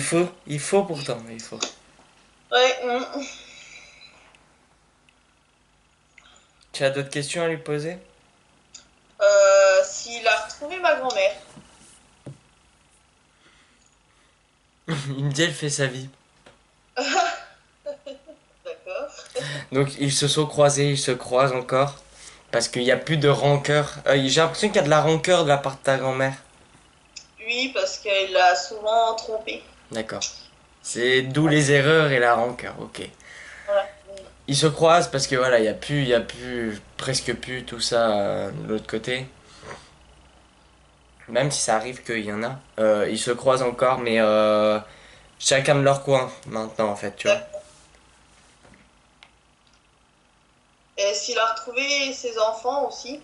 il faut pourtant, il faut. Ouais. Tu as d'autres questions à lui poser? S'il a retrouvé ma grand-mère. Il me dit elle fait sa vie. D'accord. Donc ils se sont croisés, ils se croisent encore. Parce qu'il n'y a plus de rancœur. J'ai l'impression qu'il y a de la rancœur de la part de ta grand-mère. Oui, parce qu'il l'a souvent trompé. D'accord. C'est d'où les erreurs et la rancœur, ok. Voilà. Ils se croisent parce que voilà, il y a plus, presque plus tout ça de l'autre côté. Même si ça arrive qu'il y en a. Ils se croisent encore, mais chacun de leur coin maintenant en fait, tu vois. D'accord. Et s'il a retrouvé ses enfants aussi.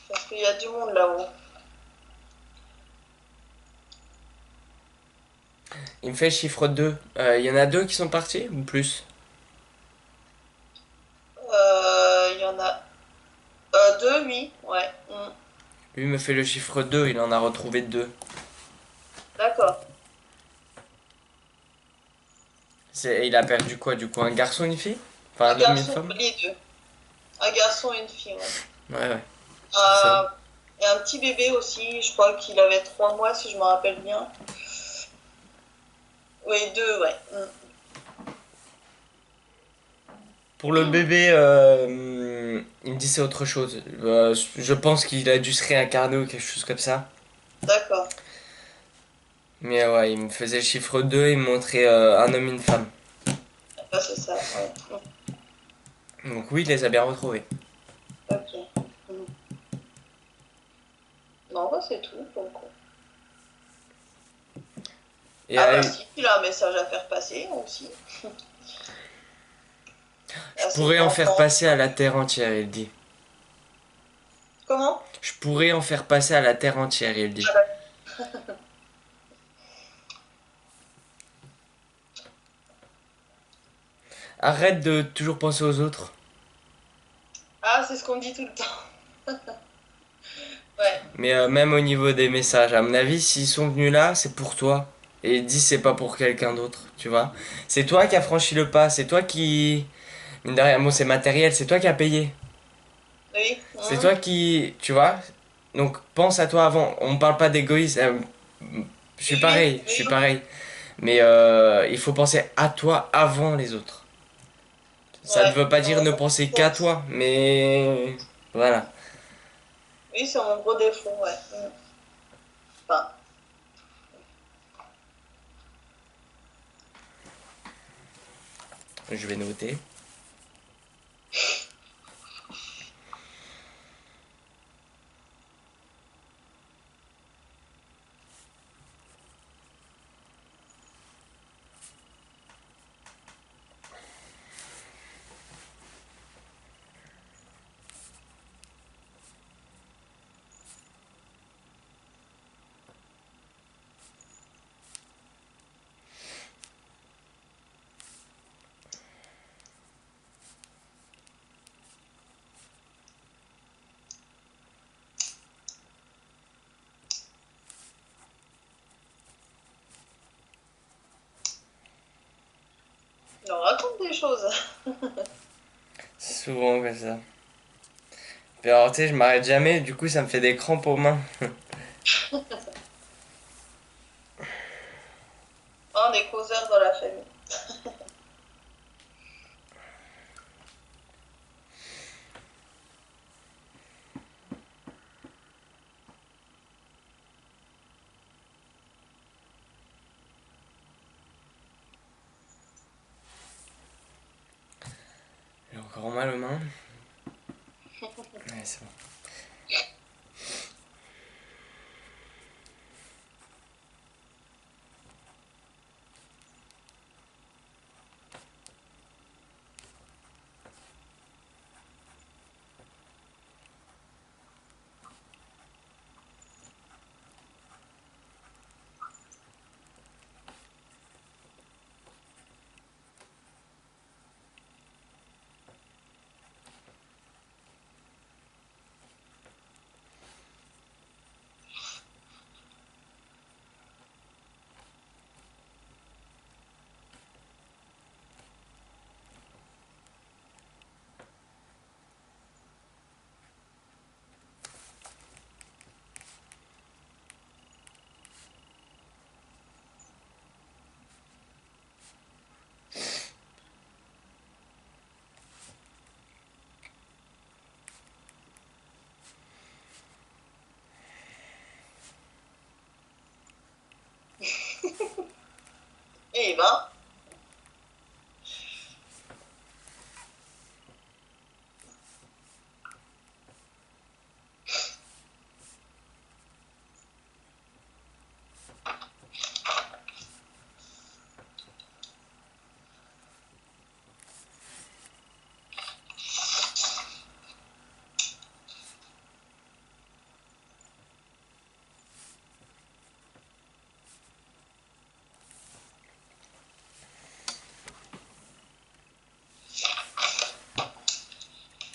Parce qu'il y a du monde là-haut. Il me fait le chiffre 2. Il y en a deux qui sont partis ou plus? Il y en a deux, oui. Ouais. Lui me fait le chiffre 2. Il en a retrouvé deux. D'accord. Il a perdu quoi du coup? Un garçon, une fille? Enfin Un un homme, une garçon, femme? les deux. Un garçon et une fille, ouais. Ouais, ouais, c'est ça. Euh, et un petit bébé aussi, je crois qu'il avait 3 mois si je me rappelle bien. Oui, deux, ouais. Pour le bébé, il me dit c'est autre chose. Je pense qu'il a dû se réincarner ou quelque chose comme ça. D'accord. Mais ouais, il me faisait le chiffre 2, il me montrait un homme et une femme. Ah, c'est ça, ouais. Donc oui, il les a bien retrouvés. Ok. Non, bah, c'est tout. Donc. Et Ah bah si, il a un message à faire passer aussi. je À ses pourrais en faire enfants. passer à la terre entière, il dit. Comment? Je pourrais en faire passer à la terre entière, il dit. Ah, bah, Arrête de toujours penser aux autres. ah, c'est ce qu'on me dit tout le temps. Ouais. Mais même au niveau des messages, à mon avis, s'ils sont venus là, c'est pour toi. Et il dit c'est pas pour quelqu'un d'autre, tu vois. C'est toi qui as franchi le pas, c'est toi qui... Mine de rien, bon, c'est matériel, c'est toi qui as payé. Oui. C'est toi qui... Tu vois. Donc pense à toi avant. On parle pas d'égoïsme. Je suis Oui, pareil, je suis oui. pareil. Mais il faut penser à toi avant les autres. Ça ne Ouais. veut pas dire Non, ne ça, penser qu'à toi, mais... Voilà. oui, c'est mon gros défaut, ouais. Enfin, Je vais noter. il en raconte des choses. Souvent comme ça. Puis alors, tu sais, je m'arrête jamais, du coup, ça me fait des crampes aux mains. On est causeurs dans la famille. J'ai encore mal aux mains. Ouais, c'est bon. Eh ben,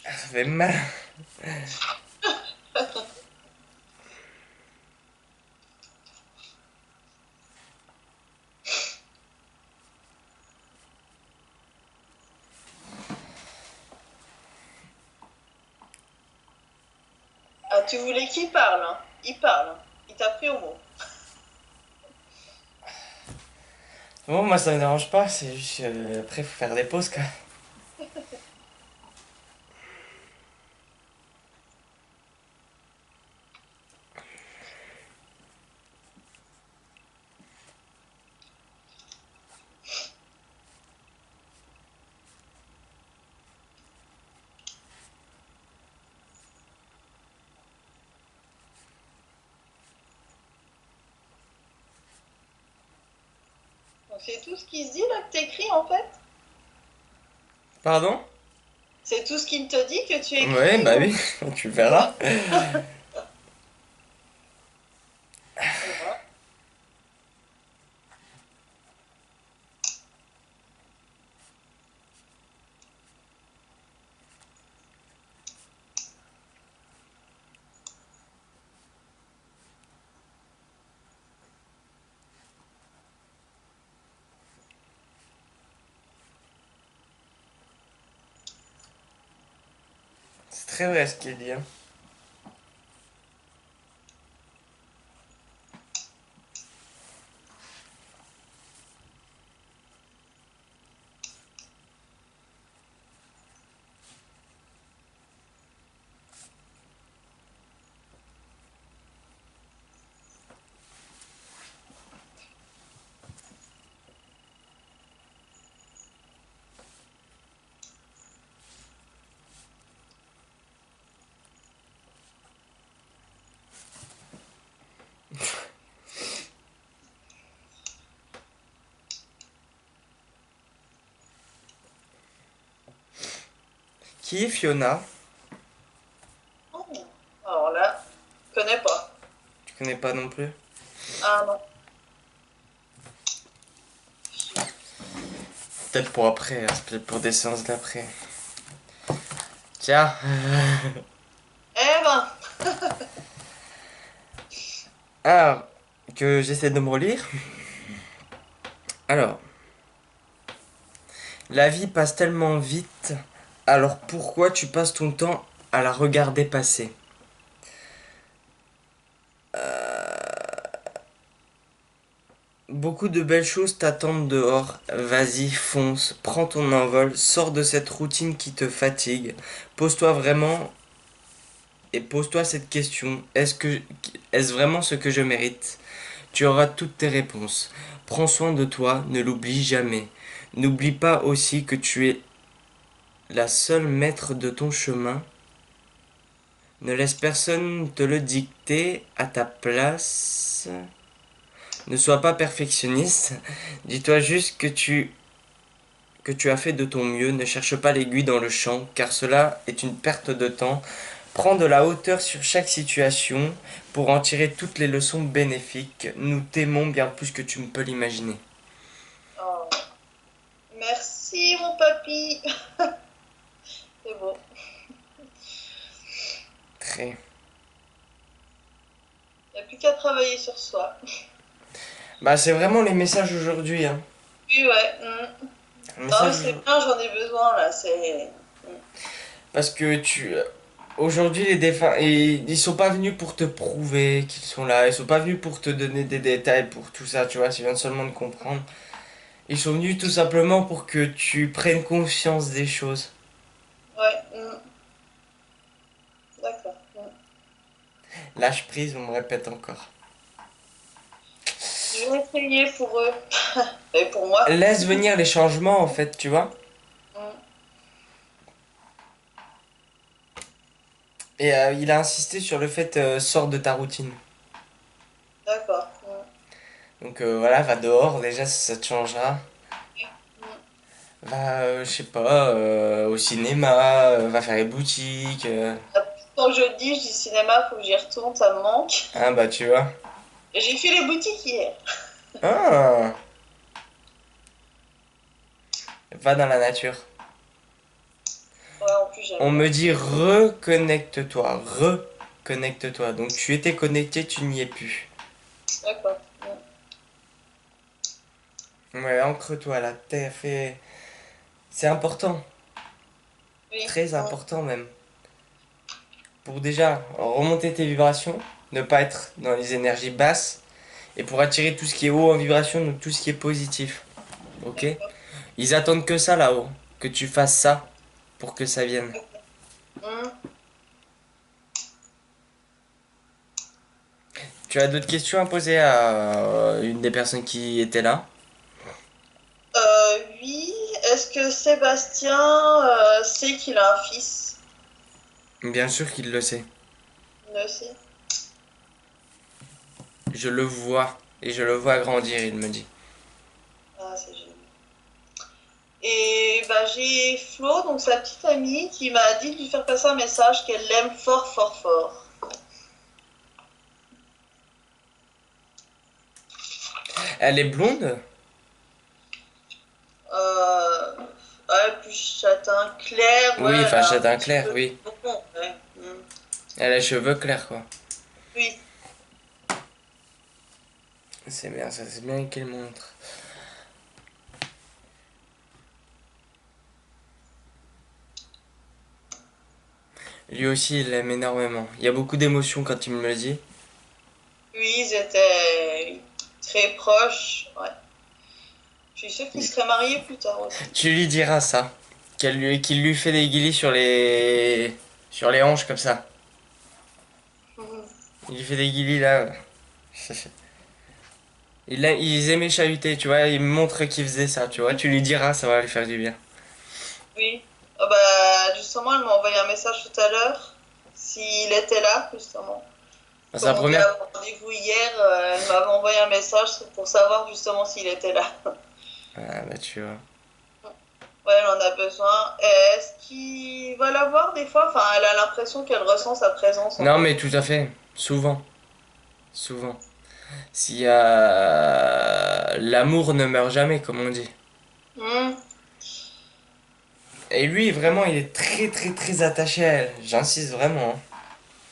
Ça fait mal. ah, tu voulais qu'il parle, hein. Il parle, hein. Il t'a pris au mot. Bon, moi ça me dérange pas, c'est juste après faut faire des pauses quoi. Donc c'est tout ce qui se dit là que t'écris en fait? Pardon? C'est tout ce qu'il te dit que tu Ouais, écris bah ou... oui, tu verras. Eh ben, C'est très vrai ce qu'il dit, hein. Qui est Fiona? oh. Alors là, je connais pas. Tu connais pas non plus? Ah non. Peut-être pour après, hein, c'est peut-être pour des séances d'après. Tiens, Eh ben, alors, que j'essaie de me relire. Alors, la vie passe tellement vite, alors pourquoi tu passes ton temps à la regarder passer? Beaucoup de belles choses t'attendent dehors. Vas-y, fonce, prends ton envol, sors de cette routine qui te fatigue. Pose-toi vraiment et pose-toi cette question. Est-ce vraiment ce que je mérite? Tu auras toutes tes réponses. Prends soin de toi, ne l'oublie jamais. N'oublie pas aussi que tu es la seule maître de ton chemin. Ne laisse personne te le dicter à ta place. Ne sois pas perfectionniste. Dis-toi juste que tu as fait de ton mieux. Ne cherche pas l'aiguille dans le champ, car cela est une perte de temps. Prends de la hauteur sur chaque situation pour en tirer toutes les leçons bénéfiques. Nous t'aimons bien plus que tu ne peux l'imaginer. oh. Merci mon papy. C'est beau. Très. Il n'y a plus qu'à travailler sur soi. Bah, c'est vraiment les messages aujourd'hui, hein. Oui, ouais. Mm. Les Non, mais messages c'est bien, j'en ai besoin là. C'est. parce que tu aujourd'hui les défunts ils sont pas venus pour te prouver qu'ils sont là, ils sont pas venus pour te donner des détails pour tout ça, tu vois, tu viens seulement de comprendre. Ils sont venus tout simplement pour que tu prennes conscience des choses. Ouais, d'accord. Lâche prise, on me répète encore. Je vais essayer pour eux. Et pour moi. Laisse venir les changements en fait, tu vois. Mm, Et il a insisté sur le fait, sors de ta routine. d'accord. Donc voilà, va dehors, déjà ça te changera. Mm. Va, je sais pas, au cinéma, va faire les boutiques. Quand je dis cinéma, faut que j'y retourne, ça me manque. Ah bah tu vois. Et j'ai fait les boutiques hier. Ah, va dans la nature. Ouais, en plus j'aime On bien. me dit reconnecte-toi, reconnecte-toi. Donc tu étais connecté, tu n'y es plus. D'accord. Ouais, ancre-toi là, t'as fait. C'est important, Oui. très important même. Pour déjà remonter tes vibrations, ne pas être dans les énergies basses, et pour attirer tout ce qui est haut en vibration, donc tout ce qui est positif. Ok? Ils attendent que ça là-haut, que tu fasses ça pour que ça vienne. Mm. Tu as d'autres questions à poser à une des personnes qui étaient là? Oui. Est-ce que Sébastien sait qu'il a un fils? Bien sûr qu'il le sait. Il le sait. Je le vois, et je le vois grandir, il me dit. Ah, c'est génial. Et bah, j'ai Flo, donc sa petite amie, qui m'a dit de lui faire passer un message qu'elle l'aime fort, fort, fort. Elle est blonde? Euh, ouais, plus châtain clair, ouais, Oui, elle enfin a un châtain petit clair, peu oui. blond, ouais. Mm. Elle a les cheveux clairs, quoi. Oui, C'est bien, ça c'est bien qu'elle montre. Lui aussi, il l'aime énormément. Il y a beaucoup d'émotions quand il me le dit. oui, ils étaient très proches, ouais. Je suis sûre qu'ils seraient mariés plus tard aussi. Tu lui diras ça. Qu'il lui fait des guilis sur les hanches comme ça. Mhm. Il lui fait des guilis là. Ils aimaient chahuter, tu vois. Il me montre qu'il faisait ça, tu vois. Tu lui diras, ça va lui faire du bien. Oui. Ah bah, justement, elle m'a envoyé un message tout à l'heure, s'il était là, justement. Dans Comme sa on devait première. avoir rendez-vous hier, elle m'avait envoyé un message pour savoir justement s'il était là. Ah bah tu vois. Ouais, elle en a besoin. Est-ce qu'il va la voir des fois? Enfin, elle a l'impression qu'elle ressent sa présence en Non fait. mais tout à fait. Souvent. Souvent. S'il y a. L'amour ne meurt jamais, comme on dit. Hmm, Et lui, vraiment, il est très très très attaché à elle. J'insiste vraiment, hein.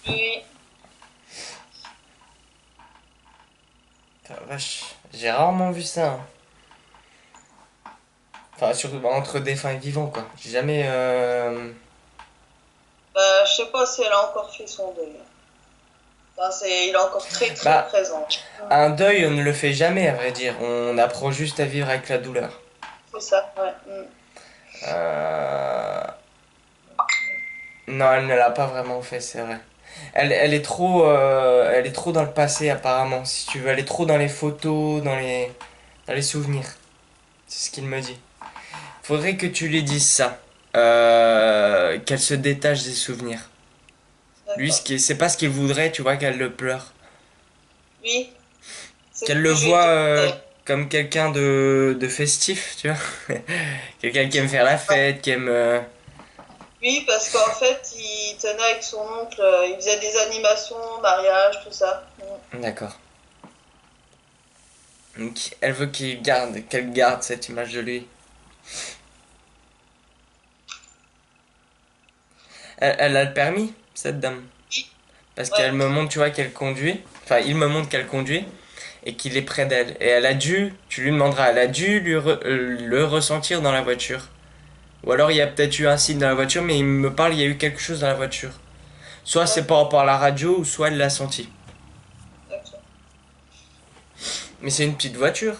oui, Putain, vache, j'ai rarement vu ça, hein. Enfin, entre défunts et vivants, quoi. J'ai jamais. bah, je sais pas si elle a encore fait son deuil. Enfin, il est encore très très Bah, présent. un deuil, on ne le fait jamais, à vrai dire. On apprend juste à vivre avec la douleur. C'est ça, ouais. Euh... Non, elle ne l'a pas vraiment fait, c'est vrai. Elle est trop dans le passé, apparemment. Si tu veux, elle est trop dans les photos, dans les souvenirs. C'est ce qu'il me dit. Faudrait que tu lui dises ça. Qu'elle se détache des souvenirs. Lui, D'accord. c'est pas ce qu'il voudrait, tu vois, qu'elle le pleure. Oui, c'est ce Qu'elle le que je lui ai voit, dit. comme quelqu'un de festif, tu vois. Quelqu'un qui aime faire la fête, qui aime. Oui, parce qu'en fait, il tenait avec son oncle, il faisait des animations, mariage, tout ça. D'accord. Donc, elle veut qu'elle garde cette image de lui. Elle a le permis, cette dame. Oui, Parce qu'elle ouais, me montre, tu vois, qu'elle conduit. Enfin, il me montre qu'elle conduit et qu'il est près d'elle. Et elle a dû, tu lui demanderas, elle a dû le ressentir dans la voiture. Ou alors il y a peut-être eu un signe dans la voiture, mais il me parle, il y a eu quelque chose dans la voiture. Soit c'est par d'accord, rapport à la radio, ou soit elle l'a senti. d'accord. Mais c'est une petite voiture.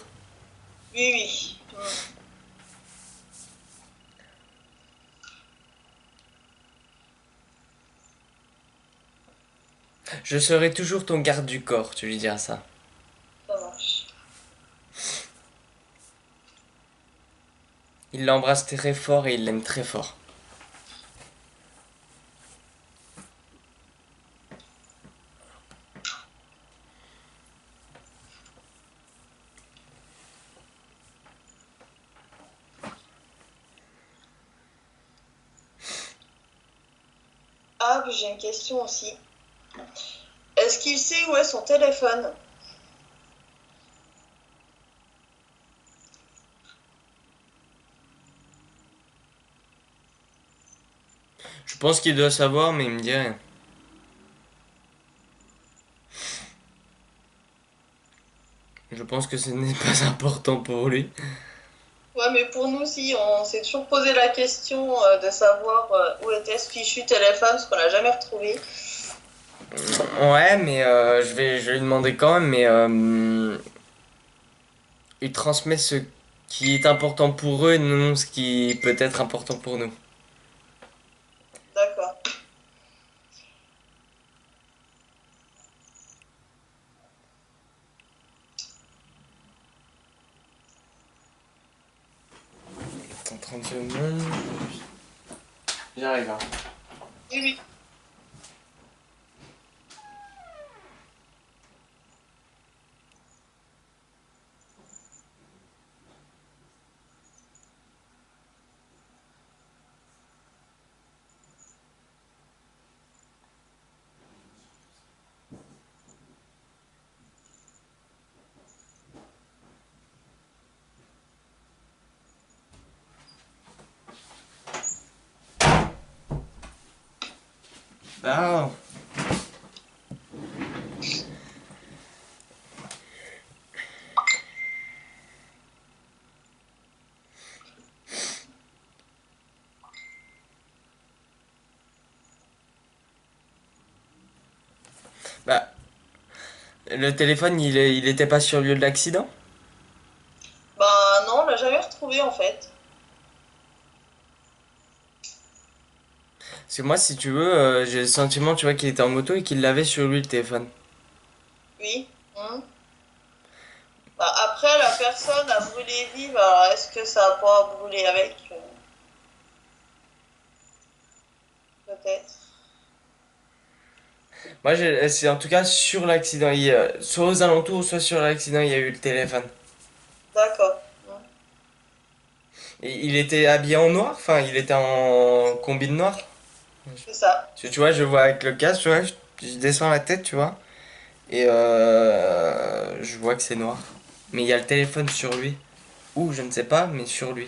Oui, oui. Je serai toujours ton garde du corps, tu lui diras ça. Ça marche. Il l'embrasse très fort et il l'aime très fort. Ah, puis j'ai une question aussi. Est-ce qu'il sait où est son téléphone? Je pense qu'il doit savoir, mais il me dit rien. Je pense que ce n'est pas important pour lui. Ouais, mais pour nous, si, on s'est toujours posé la question de savoir où était ce fichu téléphone, parce qu'on l'a jamais retrouvé. Ouais, mais je vais lui demander quand même, mais il transmet ce qui est important pour eux et non ce qui peut être important pour nous. D'accord. Attends 30 secondes. J'arrive, hein. Oui, oui. Ah, bah, le téléphone, il était pas sur le lieu de l'accident? Bah non, on l'a jamais retrouvé en fait. Parce que moi, si tu veux, j'ai le sentiment, tu vois, qu'il était en moto et qu'il l'avait sur lui le téléphone. Oui. Bah, après, la personne a brûlé vive, alors est-ce que ça a pas brûlé avec? Peut-être. Moi, c'est en tout cas sur l'accident. Soit aux alentours, soit sur l'accident, il y a eu le téléphone. D'accord. Et il était habillé en noir, enfin, il était en combi de noir. C'est ça. Parce que tu vois, je vois avec le casque, tu vois, je descends la tête, tu vois, et je vois que c'est noir. Mais il y a le téléphone sur lui. Ou je ne sais pas, mais sur lui.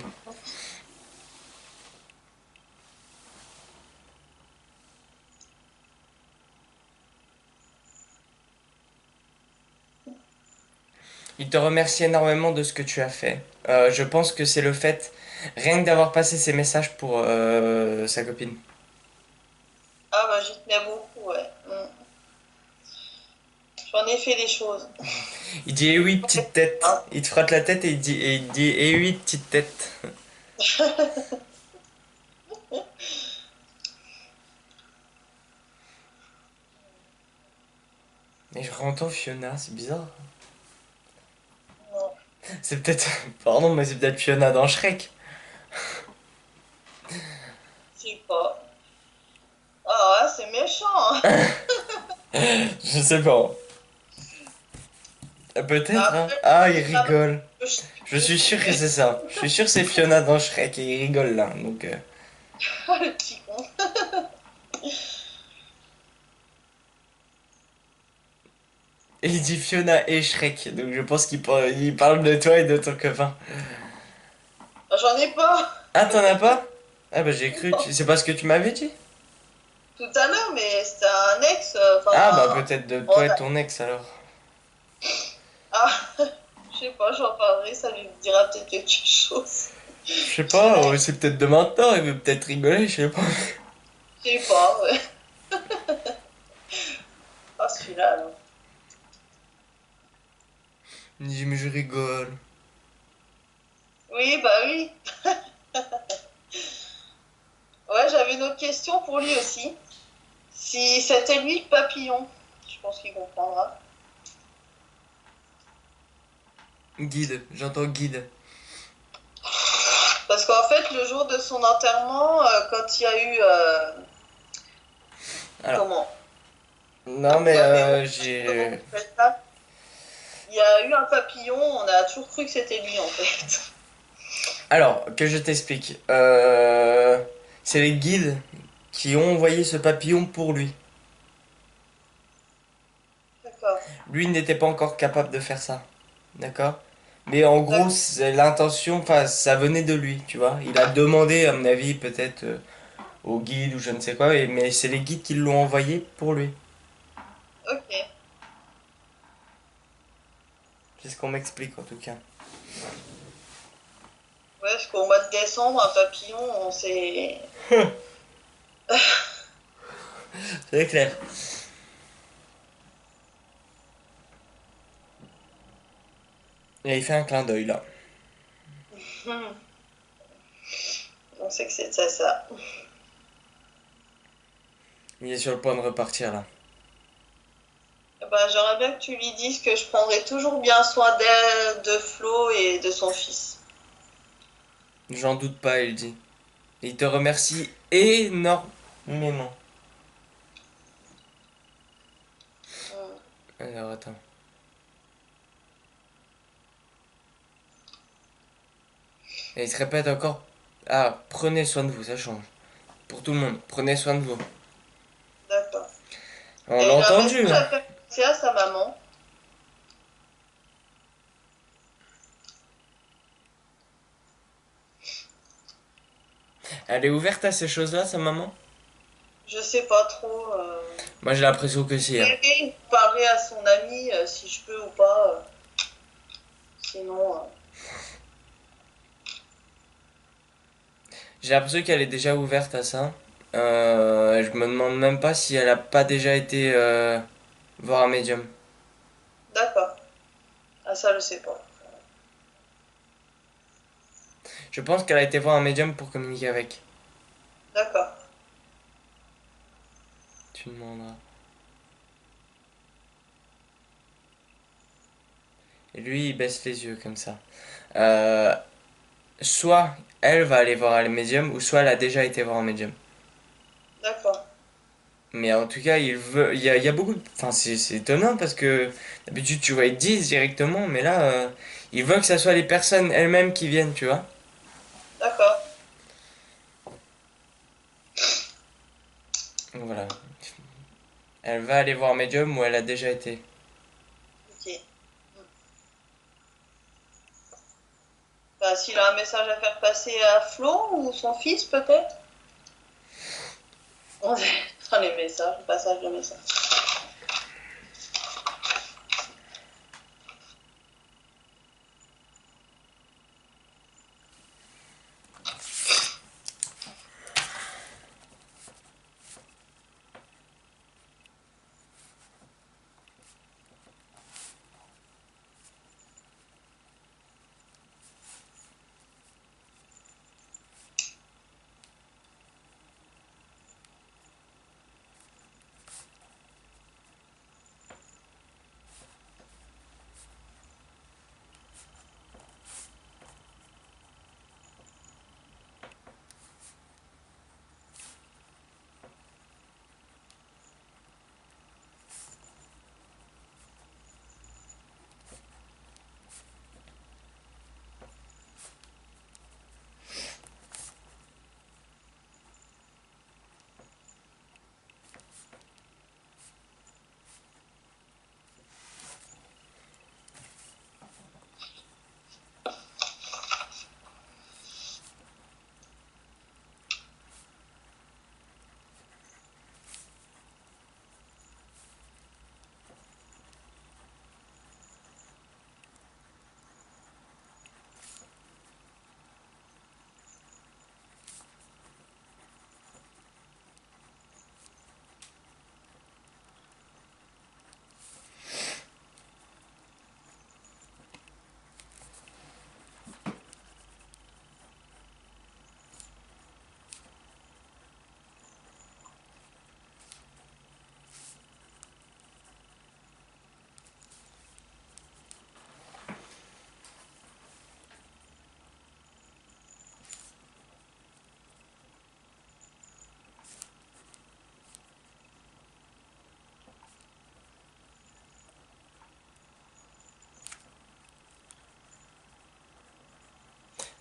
Il te remercie énormément de ce que tu as fait. Je pense que c'est le fait, rien que d'avoir passé ces messages pour sa copine. Ah bah j'y tenais beaucoup, ouais. J'en ai fait des choses. Il dit eh oui, petite tête. Il te frotte la tête et il dit eh oui, petite tête. Mais je entends Fiona, c'est bizarre. Non, C'est peut-être. Pardon, mais c'est peut-être Fiona dans Shrek. je sais pas. Ah ouais, c'est méchant, hein. Je sais pas. Peut-être, hein. Après, Ah, il ça va, rigole. le Je le suis sûr que sujet. c'est ça. Je suis sûr que c'est Fiona dans Shrek et il rigole là. Donc, Le petit con. et il dit Fiona et Shrek. Donc je pense il parle de toi et de ton copain. Ah, j'en ai pas. Ah, t'en as pas? Ah, bah j'ai cru. Non. C'est pas ce que tu m'avais dit? Tout à l'heure, mais c'était un ex. Ah, bah Enfin, peut-être de on toi et a... ton ex alors. Ah, je sais pas, j'en parlerai, ça lui dira peut-être quelque chose. Je sais pas, c'est peut-être de maintenant, il veut peut-être rigoler, je sais pas. Je sais pas, ouais. Ah, celui-là, alors. Il me dit, mais je rigole. Oui, bah oui. Ouais, j'avais une autre question pour lui aussi. Si c'était lui le papillon, je pense qu'il comprendra. Guide, j'entends guide. Parce qu'en fait, le jour de son enterrement, quand il y a eu... Alors, comment? non mais Ma mémoire, comment j'ai... on appelle ça? Il y a eu un papillon, on a toujours cru que c'était lui en fait. Alors, que je t'explique. C'est les guides qui ont envoyé ce papillon pour lui. D'accord. Lui n'était pas encore capable de faire ça. D'accord? Mais en gros, D'accord. c'est l'intention, enfin, ça venait de lui, tu vois. Il a demandé, à mon avis, peut-être au guide ou je ne sais quoi, mais c'est les guides qui l'ont envoyé pour lui. Ok. C'est ce qu'on m'explique en tout cas. Ouais, parce qu'au mois de décembre, un papillon, on s'est... C'est clair. Et il fait un clin d'œil là. On sait que c'est ça. Il est sur le point de repartir là. Eh ben, j'aimerais bien que tu lui dises que je prendrai toujours bien soin d'elle, de Flo et de son fils. J'en doute pas, il dit. Il te remercie énormément. Mm. Alors attends. Et il se répète encore. Ah, prenez soin de vous, ça change. Pour tout le monde, prenez soin de vous. D'accord. On l'a Et j'ai un entendu, message hein. à faire passer à sa maman. Elle est ouverte à ces choses-là, sa maman? Je sais pas trop. Moi j'ai l'impression que si, hein. Je parler à son ami si je peux ou pas. Sinon, J'ai l'impression qu'elle est déjà ouverte à ça. Je me demande même pas si elle a pas déjà été voir un médium. d'accord. Ah, ça, je sais pas. Je pense qu'elle a été voir un médium pour communiquer avec. D'accord. Tu demanderas. Et lui, il baisse les yeux comme ça. Euh, Soit elle va aller voir un médium, ou soit elle a déjà été voir un médium. D'accord. Mais en tout cas, il y a beaucoup de... Enfin, c'est étonnant parce que d'habitude, tu vois, ils te disent directement, mais là, il veut que ce soit les personnes elles-mêmes qui viennent, tu vois. D'accord. Donc voilà. Elle va aller voir un médium ou elle a déjà été. Ok. Bah, s'il a un message à faire passer à Flo ou son fils, peut-être. On verra les messages, le passage de messages.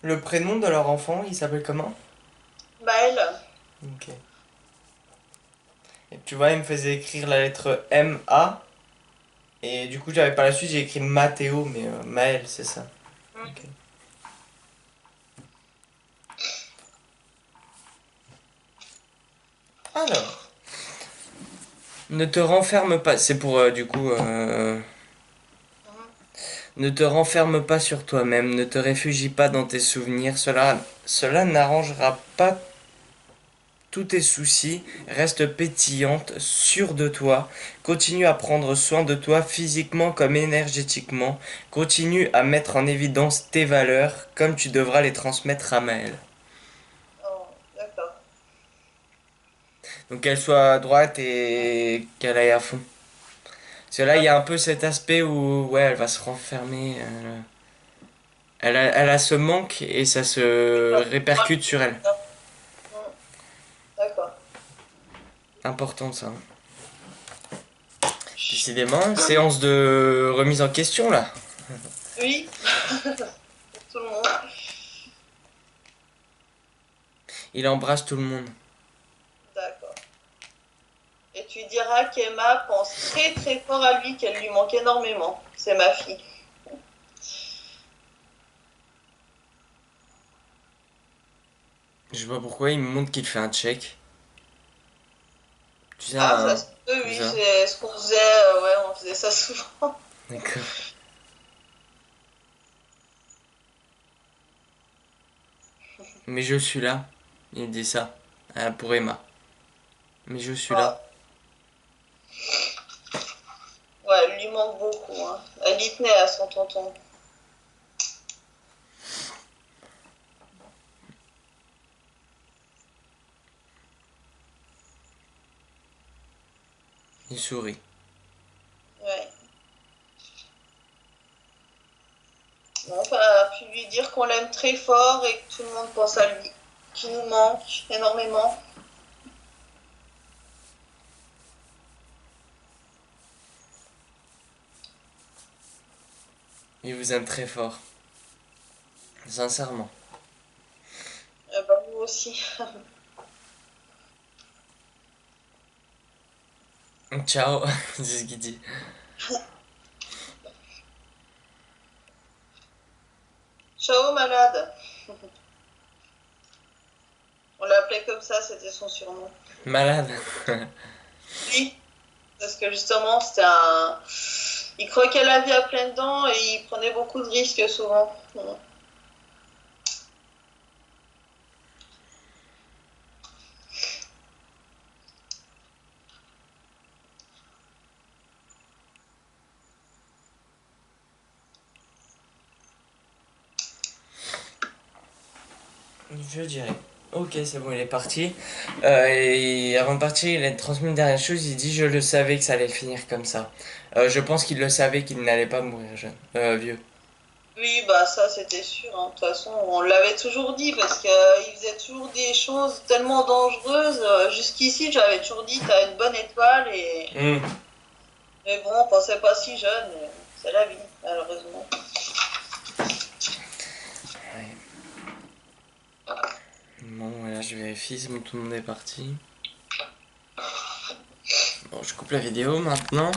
Le prénom de leur enfant, il s'appelle comment? Maël. Ok. Et tu vois, il me faisait écrire la lettre M-A. Et du coup, j'avais pas la suite, j'ai écrit Mathéo, mais Maël, c'est ça. Ok. Alors, ne te renferme pas. C'est pour du coup. Ne te renferme pas sur toi-même, ne te réfugie pas dans tes souvenirs. Cela n'arrangera pas tous tes soucis. Reste pétillante, sûre de toi. Continue à prendre soin de toi physiquement comme énergétiquement. Continue à mettre en évidence tes valeurs comme tu devras les transmettre à Maëlle. Oh, d'accord. Donc qu'elle soit à droite et qu'elle aille à fond. Parce que là, il y a un D'accord. peu cet aspect où, ouais, elle va se renfermer. Elle a ce manque et ça se répercute sur elle. Mm, d'accord. Important ça. Décidément, séance de remise en question là. Oui, pour tout le monde. Il embrasse tout le monde. D'accord. Et tu diras qu'Emma pense très très fort à lui, qu'elle lui manque énormément. C'est ma fille. Je sais pas pourquoi, il me montre qu'il fait un check. Tu sais, Ah, ça se peut, comme oui, ça. c'est ce qu'on faisait, ouais, on faisait ça souvent. D'accord. Mais je suis là. Il dit ça. Pour Emma. Mais je suis là. Ah, ouais, elle lui manque beaucoup, hein. Elle y tenait à son tonton. Il sourit. Ouais. Bon, on a pu lui dire qu'on l'aime très fort et que tout le monde pense à lui. Qu'il nous manque énormément. Il vous aime très fort. Sincèrement. Bah, nous aussi. Ciao. C'est ce qu'il dit. Ciao, malade. On l'appelait comme ça, c'était son surnom. Malade. Oui, parce que justement, c'était un. Il croquait la vie à pleines dents et il prenait beaucoup de risques souvent. Je dirais. Ok, c'est bon, il est parti. Et avant de partir, il a transmis une dernière chose. Il dit: Je le savais que ça allait finir comme ça. Je pense qu'il le savait qu'il n'allait pas mourir jeune. Vieux. Oui, bah ça c'était sûr, hein. De toute façon, on l'avait toujours dit parce qu'il faisait toujours des choses tellement dangereuses. Jusqu'ici, j'avais toujours dit, t'as une bonne étoile et. Hmm. Mais bon, on pensait pas si jeune. C'est la vie, malheureusement. Ouais. Bon, voilà, je vérifie, c'est bon, tout le monde est parti. Bon, je coupe la vidéo maintenant.